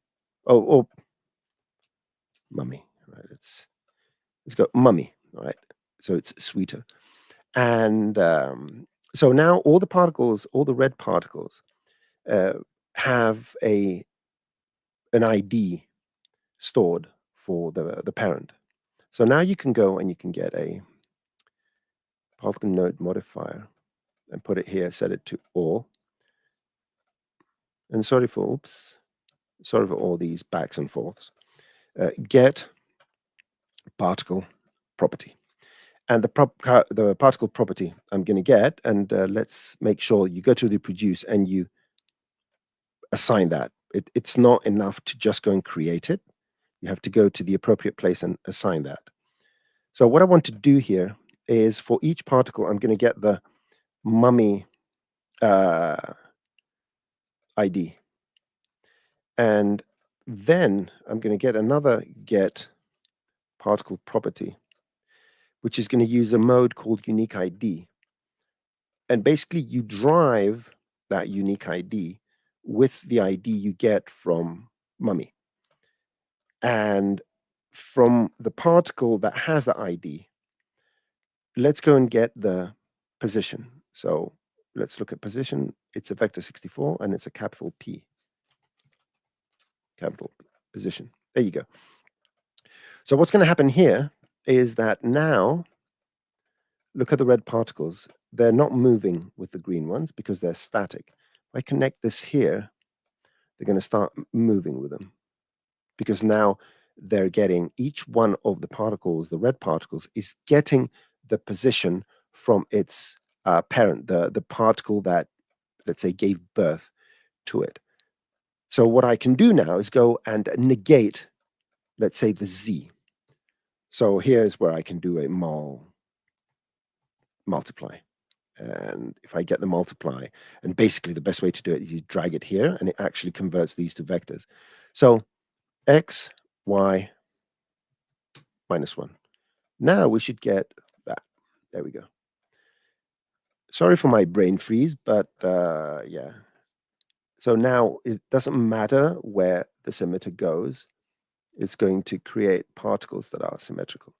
Oh, mummy. Right. Let's go mummy. All right. So it's sweeter. And so now all the particles, all the red particles, have an ID stored for the parent. So now you can go and you can get a particle node modifier and put it here, set it to all. And sorry for all these backs and forths. Get particle property. And the particle property I'm going to get, and let's make sure you go to the produce and you assign that. It's not enough to just go and create it. You have to go to the appropriate place and assign that. So what I want to do here is for each particle, I'm going to get the mummy ID. And then I'm going to get another get particle property, which is going to use a mode called unique ID. And basically you drive that unique ID with the ID you get from mummy. And from the particle that has the ID, let's go and get the position. So let's look at position. It's a vector 64 and it's a capital P. Capital position. There you go. So what's going to happen here is that now, look at the red particles. They're not moving with the green ones because they're static. If I connect this here, they're going to start moving with them because now they're getting each one of the particles, the red particles, is getting the position from its parent, the particle that, let's say, gave birth to it. So what I can do now is go and negate, let's say, the Z. So here's where I can do a multiply. And if I get the multiply, and basically the best way to do it is you drag it here and it actually converts these to vectors. So x, y, -1. Now we should get that. There we go. Sorry for my brain freeze, but yeah. So now it doesn't matter where this emitter goes. It's going to create particles that are symmetrical.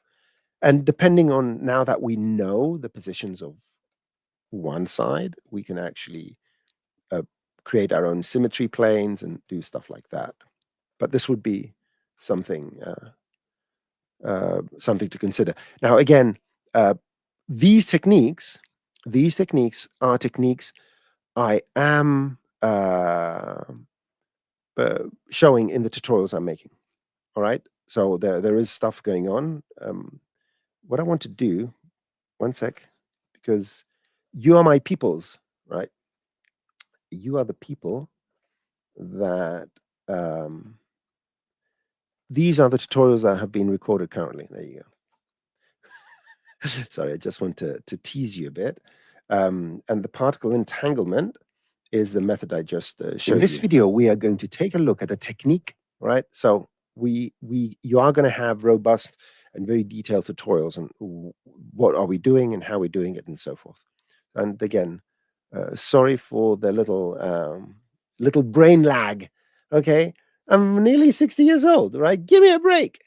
And depending on, now that we know the positions of one side, we can actually create our own symmetry planes and do stuff like that. But this would be something something to consider. Now, again, these techniques are techniques I am showing in the tutorials I'm making. All right. So there is stuff going on. What I want to do, one sec, because you are my peoples, right? You are the people that these are the tutorials that have been recorded currently. There you go. Sorry, I just want to tease you a bit. And the particle entanglement is the method I just showed you. In this video, we are going to take a look at a technique, right? So you are going to have robust and very detailed tutorials on what are we doing and how we're doing it and so forth. And again, sorry for the little brain lag. Okay, I'm nearly 60 years old, right? Give me a break.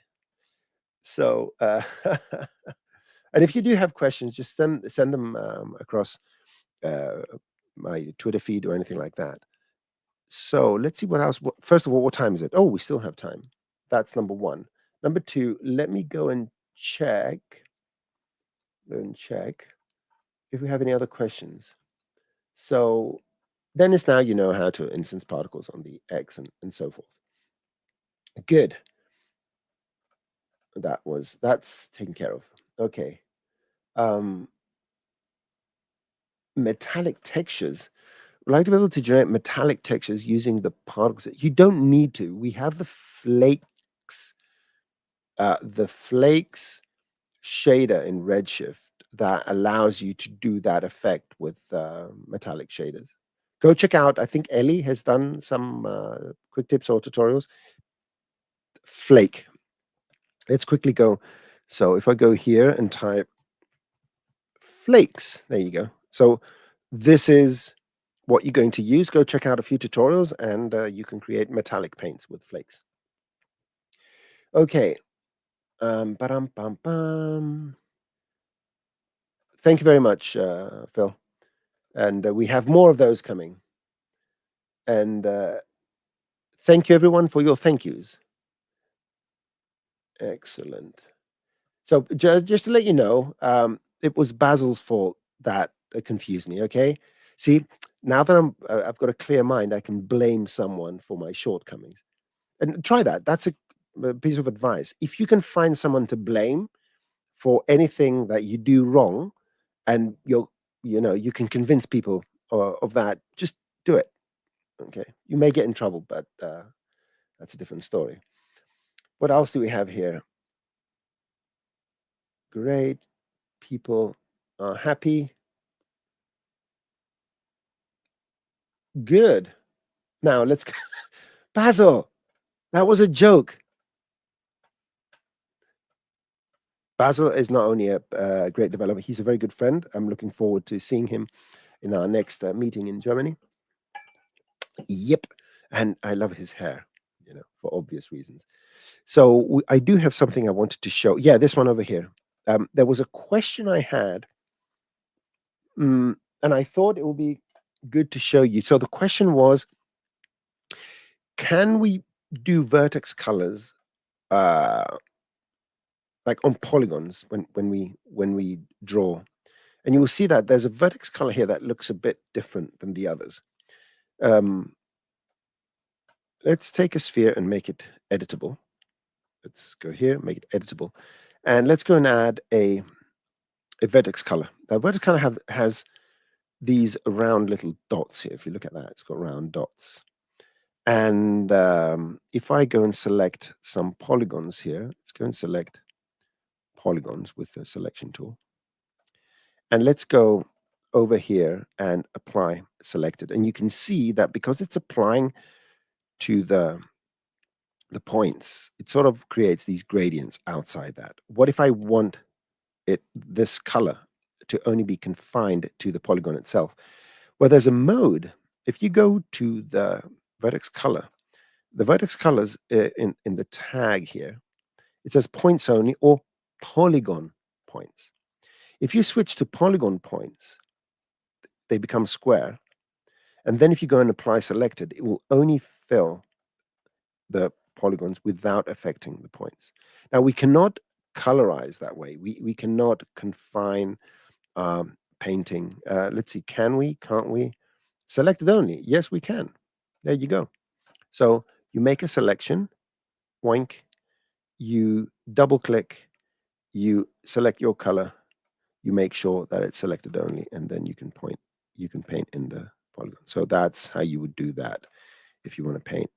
So, and if you do have questions, just send them across my Twitter feed or anything like that. So let's see what else. First of all, what time is it? Oh, we still have time. That's number one. Number two, let me go and check. If we have any other questions. So Dennis, now you know how to instance particles on the X and so forth. Good. That's taken care of. Okay. Metallic textures. I'd like to be able to generate metallic textures using the particles. You don't need to. We have the flakes. The flakes shader in Redshift that allows you to do that effect with metallic shaders. Go check out, I think Ellie has done some quick tips or tutorials. Flake. Let's quickly go. So if I go here and type flakes. There you go. So this is what you're going to use. Go check out a few tutorials, and you can create metallic paints with flakes. Okay. Ba-dum-bum-bum. Thank you very much, Phil. And we have more of those coming. And thank you, everyone, for your thank yous. Excellent. So just to let you know, it was Basil's fault that confused me. Okay. See, now that I've got a clear mind, I can blame someone for my shortcomings. And try that. That's a piece of advice. If you can find someone to blame for anything that you do wrong, and you can convince people of that, just do it. Okay. You may get in trouble, but that's a different story. What else do we have here? Great. People are happy. Good. Now let's go. Basil, that was a joke. Basil is not only a great developer, he's a very good friend. I'm looking forward to seeing him in our next meeting in Germany. Yep. And I love his hair, for obvious reasons. So I do have something I wanted to show. Yeah, this one over here. There was a question I had, and I thought it would be good to show you. So the question was, can we do vertex colors like on polygons when we draw? And you will see that there's a vertex color here that looks a bit different than the others. Let's take a sphere and make it editable. Let's go here, make it editable. And let's go and add a vertex color. Now, vertex color has these round little dots here. If you look at that, it's got round dots. And if I go and select some polygons here, let's go and select polygons with the selection tool. And let's go over here and apply selected. And you can see that because it's applying to the points, it sort of creates these gradients outside that. What if I want this color to only be confined to the polygon itself? Well, there's a mode. If you go to the vertex color, the vertex colors in the tag here, it says points only or polygon points. If you switch to polygon points, they become square. And then if you go and apply selected, it will only fill the polygons without affecting the points. Now, we cannot colorize that way. We cannot confine painting. Let's see, can we? Can't we? Selected only. Yes, we can. There you go. So you make a selection, oink, you double click, you select your color, you make sure that it's selected only, and then you can paint in the polygon. So that's how you would do that if you want to paint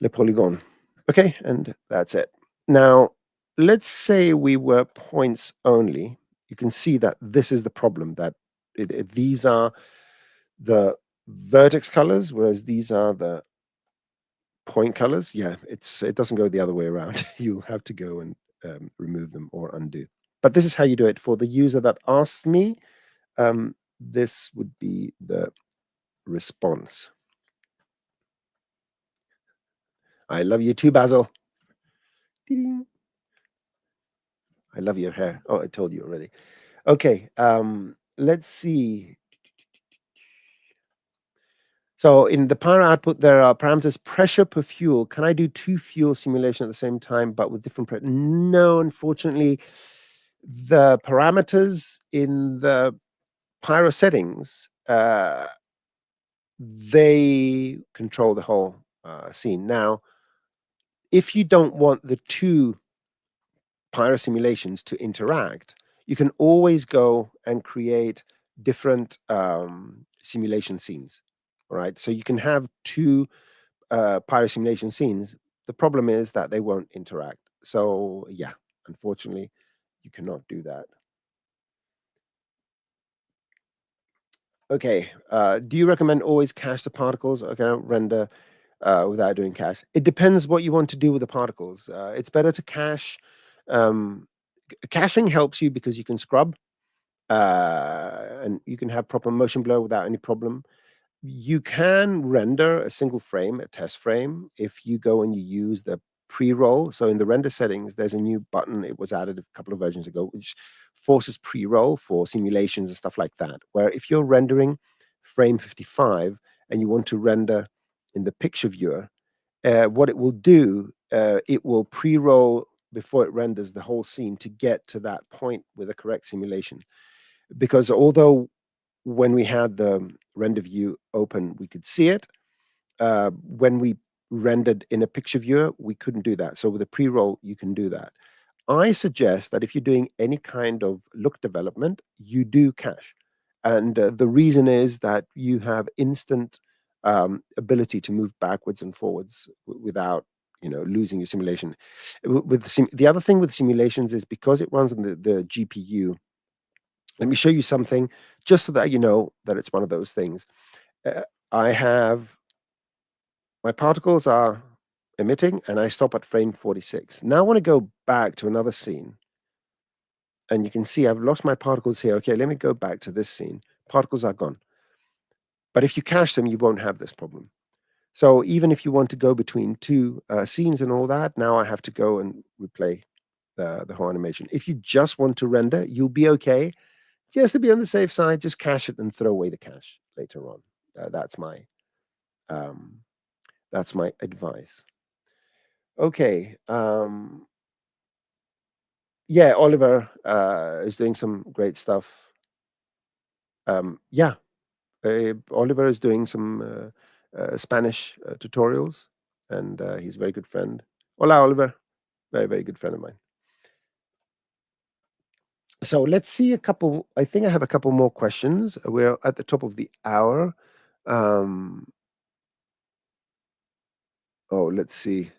le polygon. Okay, and that's it. Now, let's say we were points only. You can see that this is the problem, that these are the vertex colors, whereas these are the point colors. Yeah, it doesn't go the other way around. You have to go and remove them or undo. But this is how you do it. For the user that asked me, this would be the response. I love you too, Basil. Ding. I love your hair. Oh, I told you already. Okay, let's see. So in the Pyro output, there are parameters pressure per fuel. Can I do 2 fuel simulation at the same time, but with different pressure? No, unfortunately. The parameters in the Pyro settings, they control the whole scene. Now, if you don't want the 2 Pyro simulations to interact, you can always go and create different simulation scenes. All right, so you can have 2 Pyro simulation scenes. The problem is that they won't interact. So yeah, unfortunately, you cannot do that. Okay, do you recommend always cache the particles? Okay, render without doing cache. It depends what you want to do with the particles. It's better to cache. Caching helps you because you can scrub. and you can have proper motion blur without any problem. You can render a single frame, a test frame, if you go and you use the pre-roll. So in the render settings, there's a new button. It was added a couple of versions ago, which forces pre-roll for simulations and stuff like that. Where if you're rendering frame 55 and you want to render in the picture viewer, what it will do, it will pre-roll before it renders the whole scene to get to that point with a correct simulation. Because although when we had the render view open, we could see it. When we rendered in a picture viewer, we couldn't do that. So with a pre-roll, you can do that. I suggest that if you're doing any kind of look development, you do cache. And the reason is that you have instant ability to move backwards and forwards without losing your simulation. With the other thing with simulations is because it runs on the GPU. Let me show you something just so that you know that it's one of those things. Uh, I have my particles are emitting and I stop at frame 46. Now I want to go back to another scene. And you can see I've lost my particles here. Okay, let me go back to this scene. Particles are gone. But if you cache them, you won't have this problem. So even if you want to go between two scenes and all that, now I have to go and replay the whole animation. If you just want to render, you'll be okay. Just to be on the safe side, just cache it and throw away the cache later on. Um, that's my advice. Okay. Yeah, Oliver is doing some great stuff. Yeah, Oliver is doing some Spanish tutorials, and he's a very good friend. Hola, Oliver. Very, very good friend of mine. So let's see a couple. I think I have a couple more questions. We're at the top of the hour. Um, oh, let's see.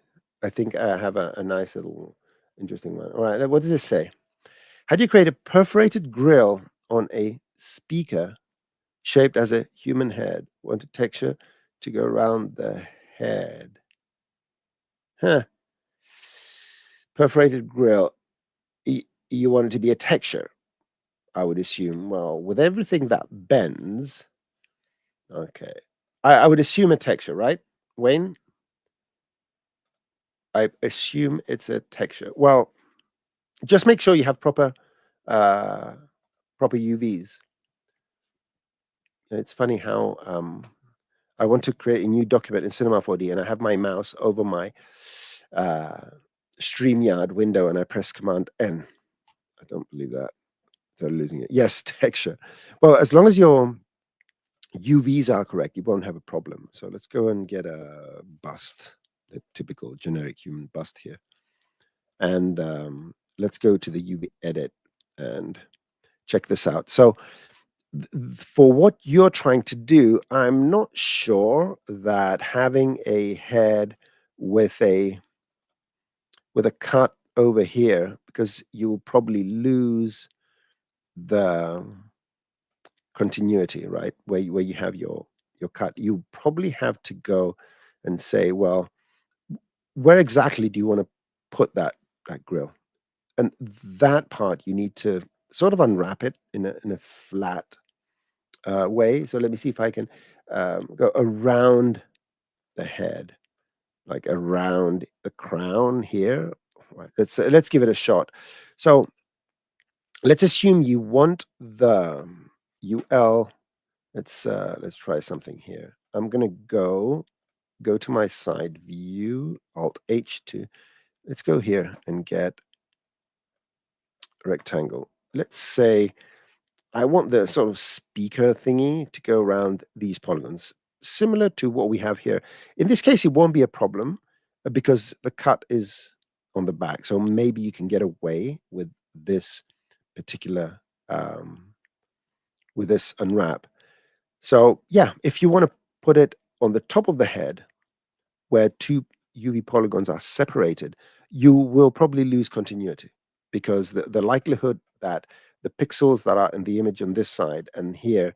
I think I have a nice little interesting one. All right, what does this say? How do you create a perforated grill on a speaker shaped as a human head? Want a texture to go around the head. Huh. Perforated grill. You want it to be a texture, I would assume. Well, with everything that bends, okay. I would assume a texture, right, Wayne? I assume it's a texture. Well, just make sure you have uh, proper UVs. It's funny how I want to create a new document in Cinema 4D, and I have my mouse over my uh, StreamYard window, and I press Command N. I don't believe that. They're losing it. Yes, texture. Well, as long as your UVs are correct, you won't have a problem. So let's go and get a bust, the typical generic human bust here. And let's go to the UV edit and check this out. So for what you're trying to do, I'm not sure that having a head with a cut over here, because you will probably lose the continuity, right? Where you have your cut, you probably have to go and say, well, where exactly do you want to put that grill? And that part you need to sort of unwrap it in a flat way. So let me see if I can go around the head, like around the crown here. Right, let's give it a shot. So let's assume you want the UL. Let's try something here. I'm gonna go to my side view, Alt H to let's go here and get rectangle. Let's say I want the sort of speaker thingy to go around these polygons, similar to what we have here. In this case, it won't be a problem because the cut is on the back. So maybe you can get away with this particular, with this unwrap. So yeah, if you want to put it on the top of the head where two UV polygons are separated, you will probably lose continuity because the likelihood that the pixels that are in the image on this side and here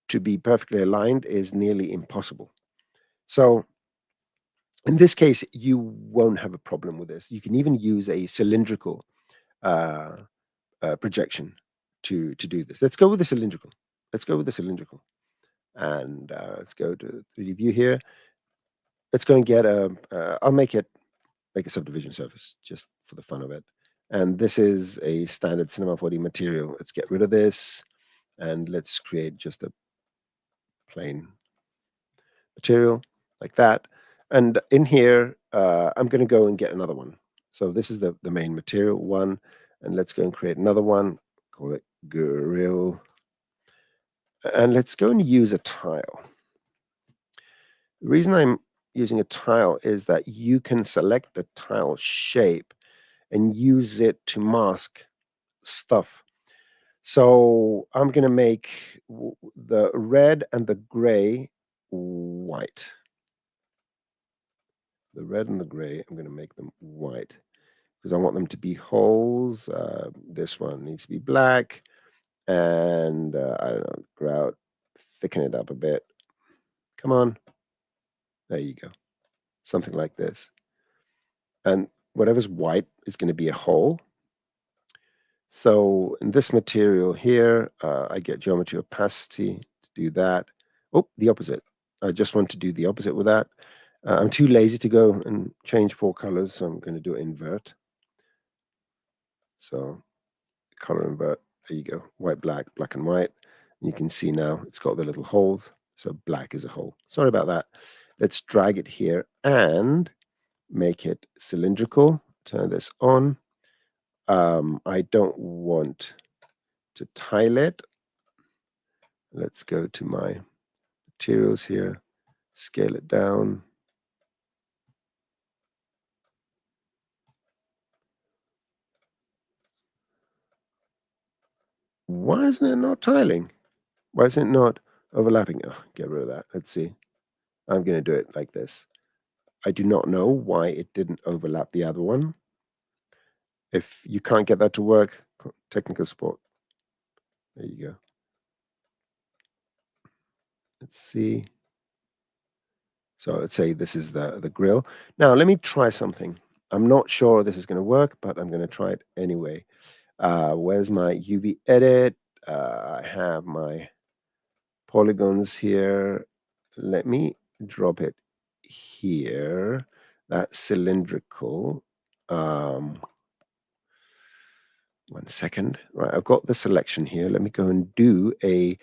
to be perfectly aligned is nearly impossible. So in this case, you won't have a problem with this. You can even use a cylindrical uh, projection to do this. Let's go with the cylindrical. Let's go with the cylindrical. And let's go to 3D view here. Let's go and get I'll make a subdivision surface just for the fun of it. And this is a standard Cinema 4D material. Let's get rid of this and let's create just a plain material like that. And in here, I'm going to go and get another one. So this is the main material one. And let's go and create another one. Call it grill. And let's go and use a tile. The reason I'm using a tile is that you can select the tile shape and use it to mask stuff. So I'm going to make the red and the gray white. The red and the gray, I'm going to make them white because I want them to be holes. This one needs to be black. And I don't know, grout, thicken it up a bit. Come on. There you go. Something like this. And whatever's white is going to be a hole. So in this material here, I get geometry opacity to do that. Oh, the opposite. I just want to do the opposite with that. I'm too lazy to go and change 4 colors, so I'm going to do it invert. So color invert. There you go. White, black, black and white. And you can see now it's got the little holes. So black is a hole. Sorry about that. Let's drag it here and make it cylindrical. Turn this on. I don't want to tile it. Let's go to my materials here, scale it down. Why isn't it not tiling? Why is it not overlapping? Oh, get rid of that. Let's see. I'm going to do it like this. I do not know why it didn't overlap the other one. If you can't get that to work, technical support. There you go. Let's see. So let's say this is the grill. Now let me try something. I'm not sure this is going to work, but I'm going to try it anyway. Where's my UV edit? I have my polygons here. Let me drop it here. That's cylindrical. 1 second. Right, I've got the selection here. Let me go and do a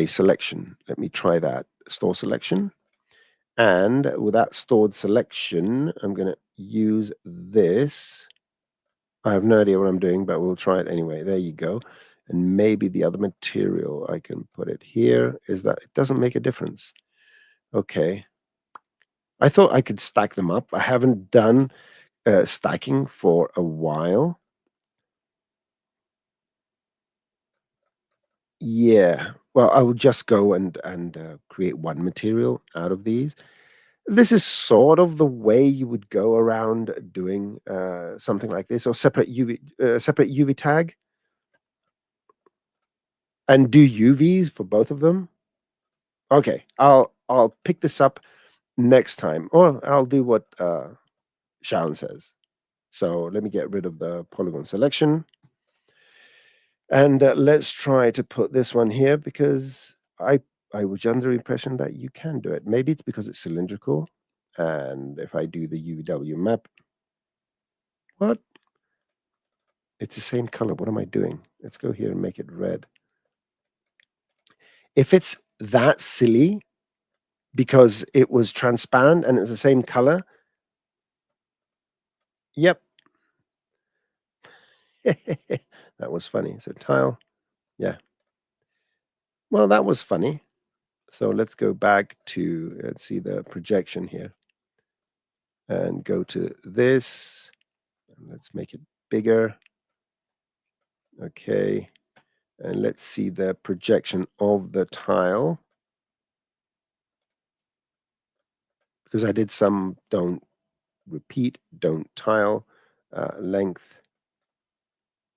selection. Let me try that. Store selection. And with that stored selection, I'm going to use this. I have no idea what I'm doing, but we'll try it anyway. There you go. And maybe the other material, I can put it here, is that it doesn't make a difference. Okay. I thought I could stack them up. I haven't done stacking for a while. Yeah. Well, I will just go and create one material out of these. This is sort of the way you would go around doing something like this, or separate UV tag, and do UVs for both of them. Okay, I'll pick this up next time, or I'll do what Sharon says. So let me get rid of the polygon selection, and let's try to put this one here because I was under the impression that you can do it. Maybe it's because it's cylindrical, and if I do the UVW map, what? It's the same color. What am I doing? Let's go here and make it red. If it's that silly because it was transparent and it's the same color, yep. That was funny. So tile, yeah. Well, that was funny. So let's go back to, let's see the projection here. And go to this. And let's make it bigger. Okay. And let's see the projection of the tile. Because I did some don't repeat, don't tile, length.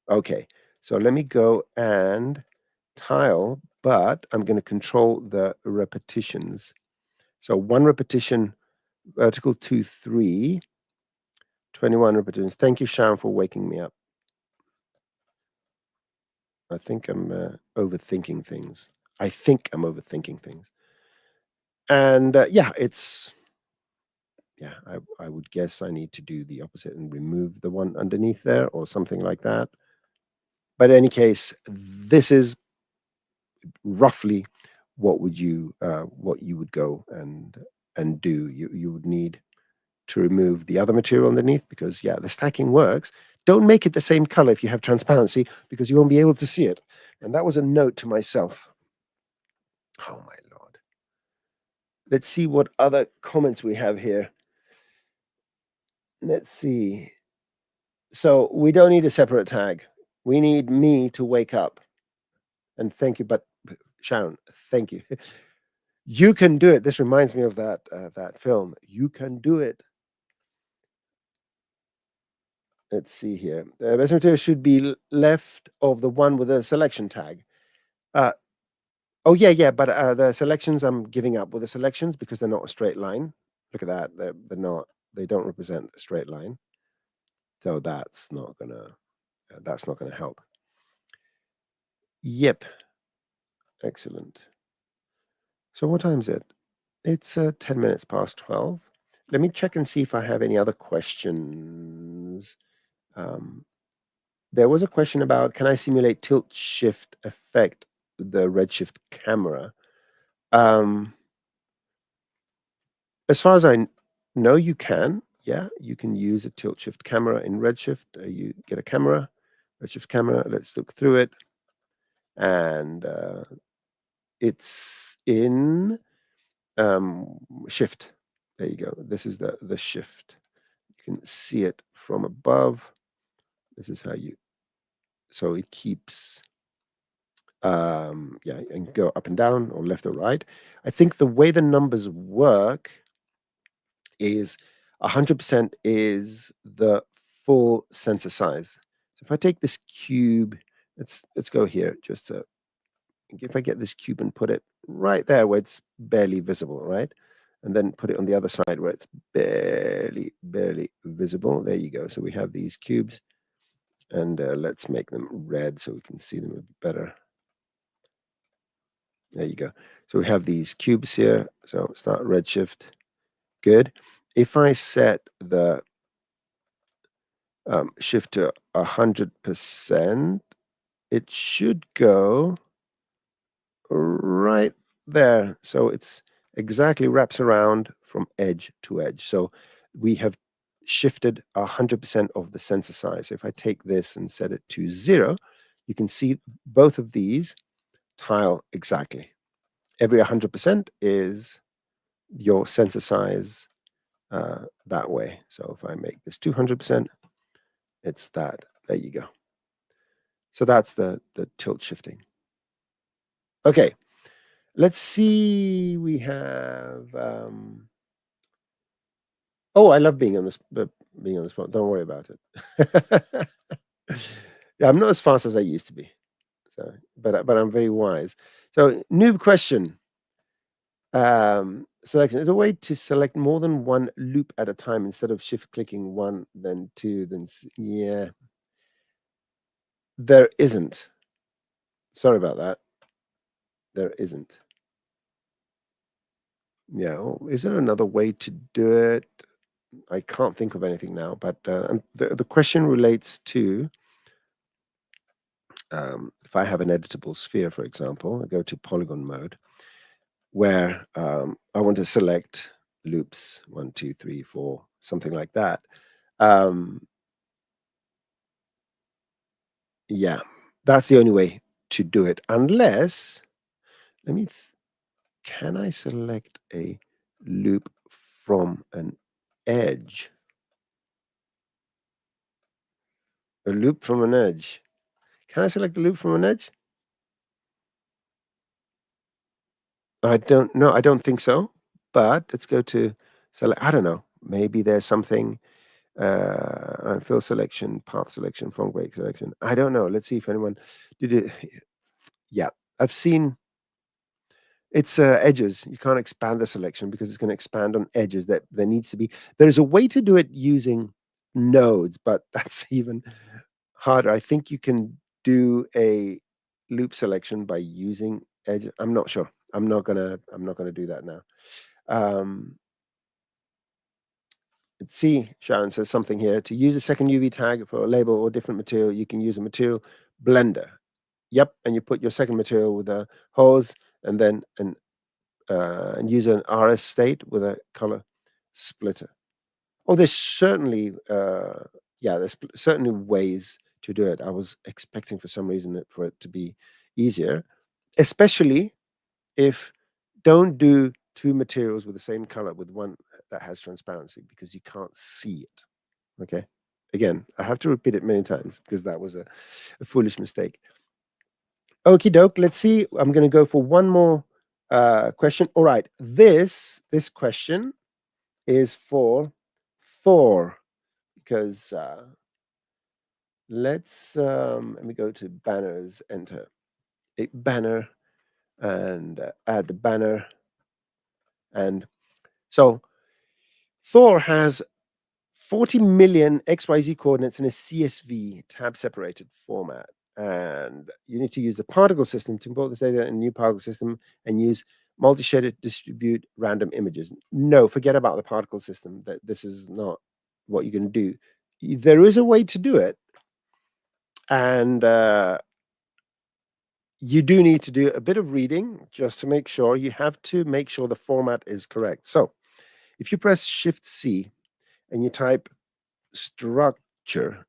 Okay, so let me go and tile, but I'm going to control the repetitions. So 1 repetition, vertical 2, 3, 21 repetitions. Thank you, Sharon, for waking me up. I think I'm overthinking things. I think I'm overthinking things. And yeah, I would guess I need to do the opposite and remove the one underneath there or something like that. But in any case, this is roughly what you would go and do. You would need to remove the other material underneath because yeah, the stacking works. Don't make it the same color if you have transparency because you won't be able to see it. And that was a note to myself. Oh my lord. Let's see what other comments we have here. Let's see. So we don't need a separate tag. We need me to wake up. And thank you, but Sharon, thank you. You can do it. This reminds me of that film. You can do it. Let's see here. The best material should be left of the one with a selection tag. Uh, oh yeah, but the selections I'm giving up with the selections because they're not a straight line. Look at that. They're not. They don't represent a straight line. So that's not gonna help. Yep. Excellent. So what time is it? It's 10 minutes past 12. Let me check and see if I have any other questions. There was a question about, can I simulate tilt shift effect with the Redshift camera? As far as I know, you can. Yeah, you can use a tilt shift camera in Redshift. You get a camera, Redshift camera. Let's look through it. And it's in shift. There you go. This is the shift. You can see it from above. This is how so it keeps, yeah, and go up and down or left or right. I think the way the numbers work is 100% is the full sensor size. So if I take this cube, let's go here, just to, if I get this cube and put it right there where it's barely visible, right? And then put it on the other side where it's barely visible. There you go. So we have these cubes. And let's make them red so we can see them a bit better. There you go. So we have these cubes here. So start Redshift. Good. If I set the shift to 100%, it should go right there. So it's exactly wraps around from edge to edge. So we have shifted 100% of the sensor size. So if I take this and set it to 0, you can see both of these tile exactly. Every 100% is your sensor size that way. So if I make this 200%, it's that. There you go. So that's the tilt shifting. Okay, let's see. We have. Oh, I love being on this. Being on the spot. Don't worry about it. Yeah, I'm not as fast as I used to be. So, but I'm very wise. So, noob question. Selection is a way to select more than one loop at a time instead of shift clicking one, then two, then yeah. There isn't. Sorry about that. There isn't. Yeah. Oh, is there another way to do it? I can't think of anything now. But the question relates to if I have an editable sphere, for example, I go to polygon mode, where I want to select loops 1, 2, 3, 4, something like that. Yeah, that's the only way to do it. Unless, let me, can I select a loop from an edge? A loop from an edge. Can I select a loop from an edge? I don't know. I don't think so. But let's go to select. I don't know. Maybe there's something. Fill selection, path selection, front break selection. I don't know. Let's see if anyone did it. Yeah, I've seen. It's edges. You can't expand the selection because it's going to expand on edges. That there needs to be. There's a way to do it using nodes, but that's even harder. I think you can do a loop selection by using edge. I'm not sure. I'm not gonna do that now. Let's see, Sharon says something here. To use a second UV tag for a label or different material, you can use a material blender. Yep, and you put your second material with a hose and then and use an RS state with a color splitter. Oh, there's certainly there's certainly ways to do it. I was expecting for some reason for it to be easier, especially if don't do two materials with the same color with one that has transparency because you can't see it. Okay. Again, I have to repeat it many times because that was a foolish mistake. Okie doke. Let's see. I'm going to go for one more question. All right. This question is for Thor because let me go to banners, enter a banner and add the banner. And so Thor has 40 million XYZ coordinates in a CSV tab separated format. And you need to use the particle system to import this data in a new particle system and use multi-shaded distribute random images. No, forget about the particle system. That this is not what you're going to do. There is a way to do it. And you do need to do a bit of reading just to make sure. You have to make sure the format is correct. So if you press Shift C and you type structure,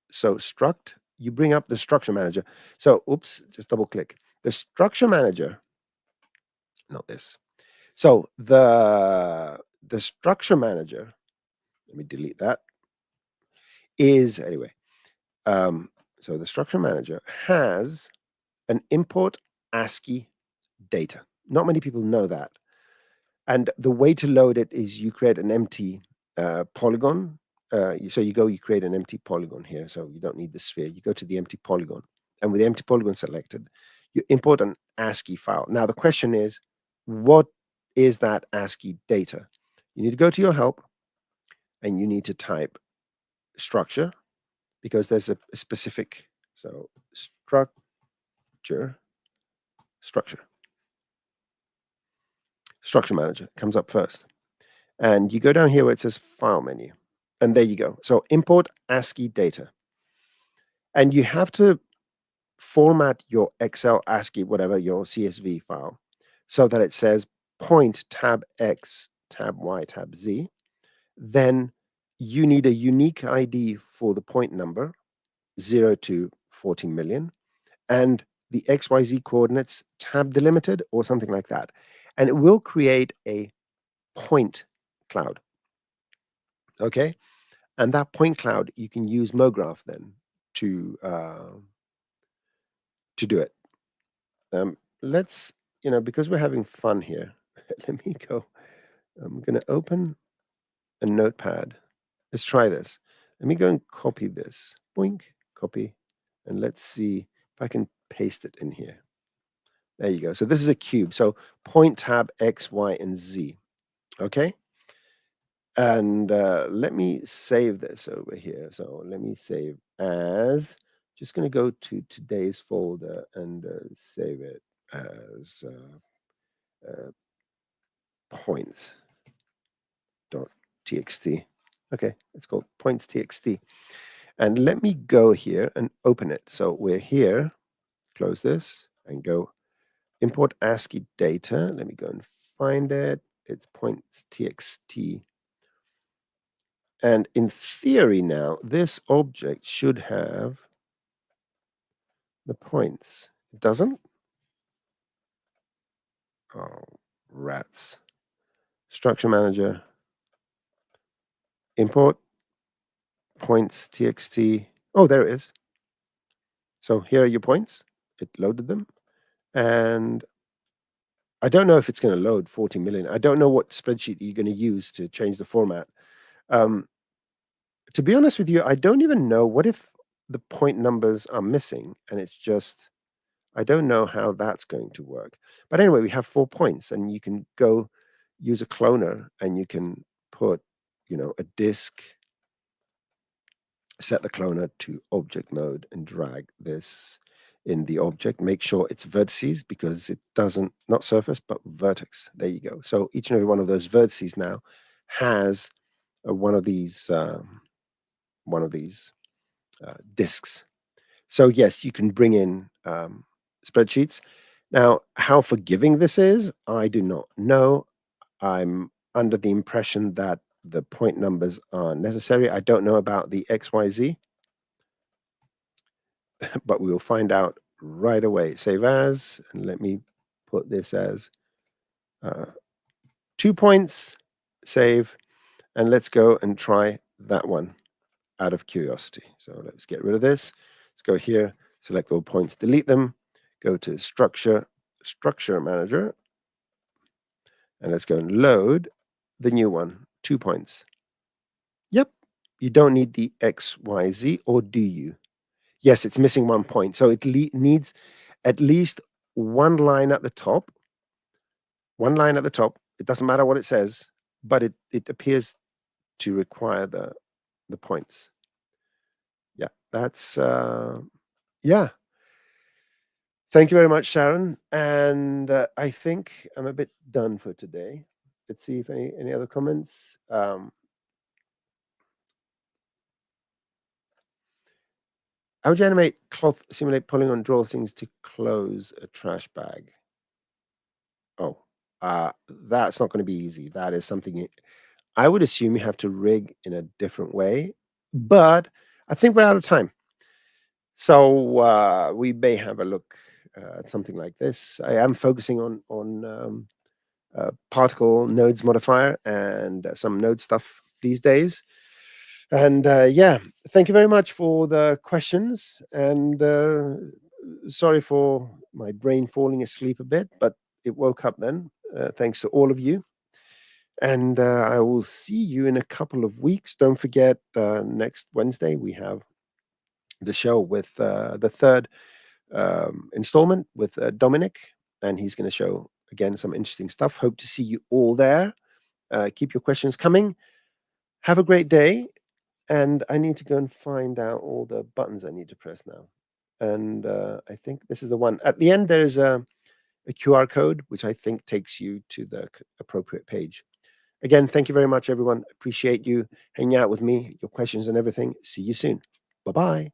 so struct, you bring up the structure manager. So oops, just double click the structure manager, not this. So the structure manager, let me delete that, is anyway. So the structure manager has an import ASCII data. Not many people know that. And the way to load it is you create an empty polygon. So you create an empty polygon here. So you don't need the sphere. You go to the empty polygon. And with the empty polygon selected, you import an ASCII file. Now, the question is, what is that ASCII data? You need to go to your help and you need to type structure because there's a specific, so structure manager comes up first. And you go down here where it says file menu. And there you go. So import ASCII data. And you have to format your Excel, ASCII, whatever, your CSV file, so that it says point tab X, tab Y, tab Z. Then you need a unique ID for the point number, 0 to 40 million, and the XYZ coordinates tab delimited or something like that. And it will create a point cloud. Okay. And that point cloud, you can use MoGraph then to do it. Let's, because we're having fun here, let me go. I'm going to open a notepad. Let's try this. Let me go and copy this. Boink, copy. And let's see if I can paste it in here. There you go. So this is a cube. So point tab X, Y, and Z. Okay. And let me save this over here. So let me save as, just going to go to today's folder and save it as points.txt. Okay, it's called points.txt. And let me go here and open it. So we're here, close this and go import ASCII data. Let me go and find it. It's points.txt. And in theory now, this object should have the points. It doesn't? Oh, rats. Structure manager, import points txt. Oh, there it is. So here are your points. It loaded them. And I don't know if it's going to load 40 million. I don't know what spreadsheet you're going to use to change the format. To be honest with you, I don't even know what if the point numbers are missing and it's just, I don't know how that's going to work. But anyway, we have 4 points and you can go use a cloner and you can put, a disk, set the cloner to object mode and drag this in the object. Make sure it's vertices because it doesn't, not surface, but vertex. There you go. So each and every one of those vertices now has one of these disks. So yes, you can bring in spreadsheets. Now, how forgiving this is, I do not know. I'm under the impression that the point numbers are necessary. I don't know about the XYZ, but we will find out right away. Save as, and let me put this as 2 points, save, and let's go and try that one out of curiosity. So let's get rid of this. Let's go here, select all points, delete them, go to structure manager, and let's go and load the new one, 2 points. Yep, you don't need the XYZ, or do you? Yes, it's missing 1 point. So it needs at least one line at the top. One line at the top. It doesn't matter what it says, but it appears to require the points. Yeah, that's yeah. Thank you very much, Sharon. And I think I'm a bit done for today. Let's see if any other comments. How would you animate cloth simulate pulling on draw things to close a trash bag? Oh, that's not going to be easy. That is something I would assume you have to rig in a different way, but I think we're out of time. So we may have a look at something like this. I am focusing on particle nodes modifier and some node stuff these days. And yeah, thank you very much for the questions. And sorry for my brain falling asleep a bit, but it woke up then. Thanks to all of you. And I will see you in a couple of weeks. Don't forget, next Wednesday, we have the show with the third installment with Dominic, and he's going to show again some interesting stuff. Hope to see you all there. Keep your questions coming. Have a great day. And I need to go and find out all the buttons I need to press now. And I think this is the one. At the end, there is a QR code, which I think takes you to the appropriate page. Again, thank you very much, everyone. Appreciate you hanging out with me, your questions and everything. See you soon. Bye-bye.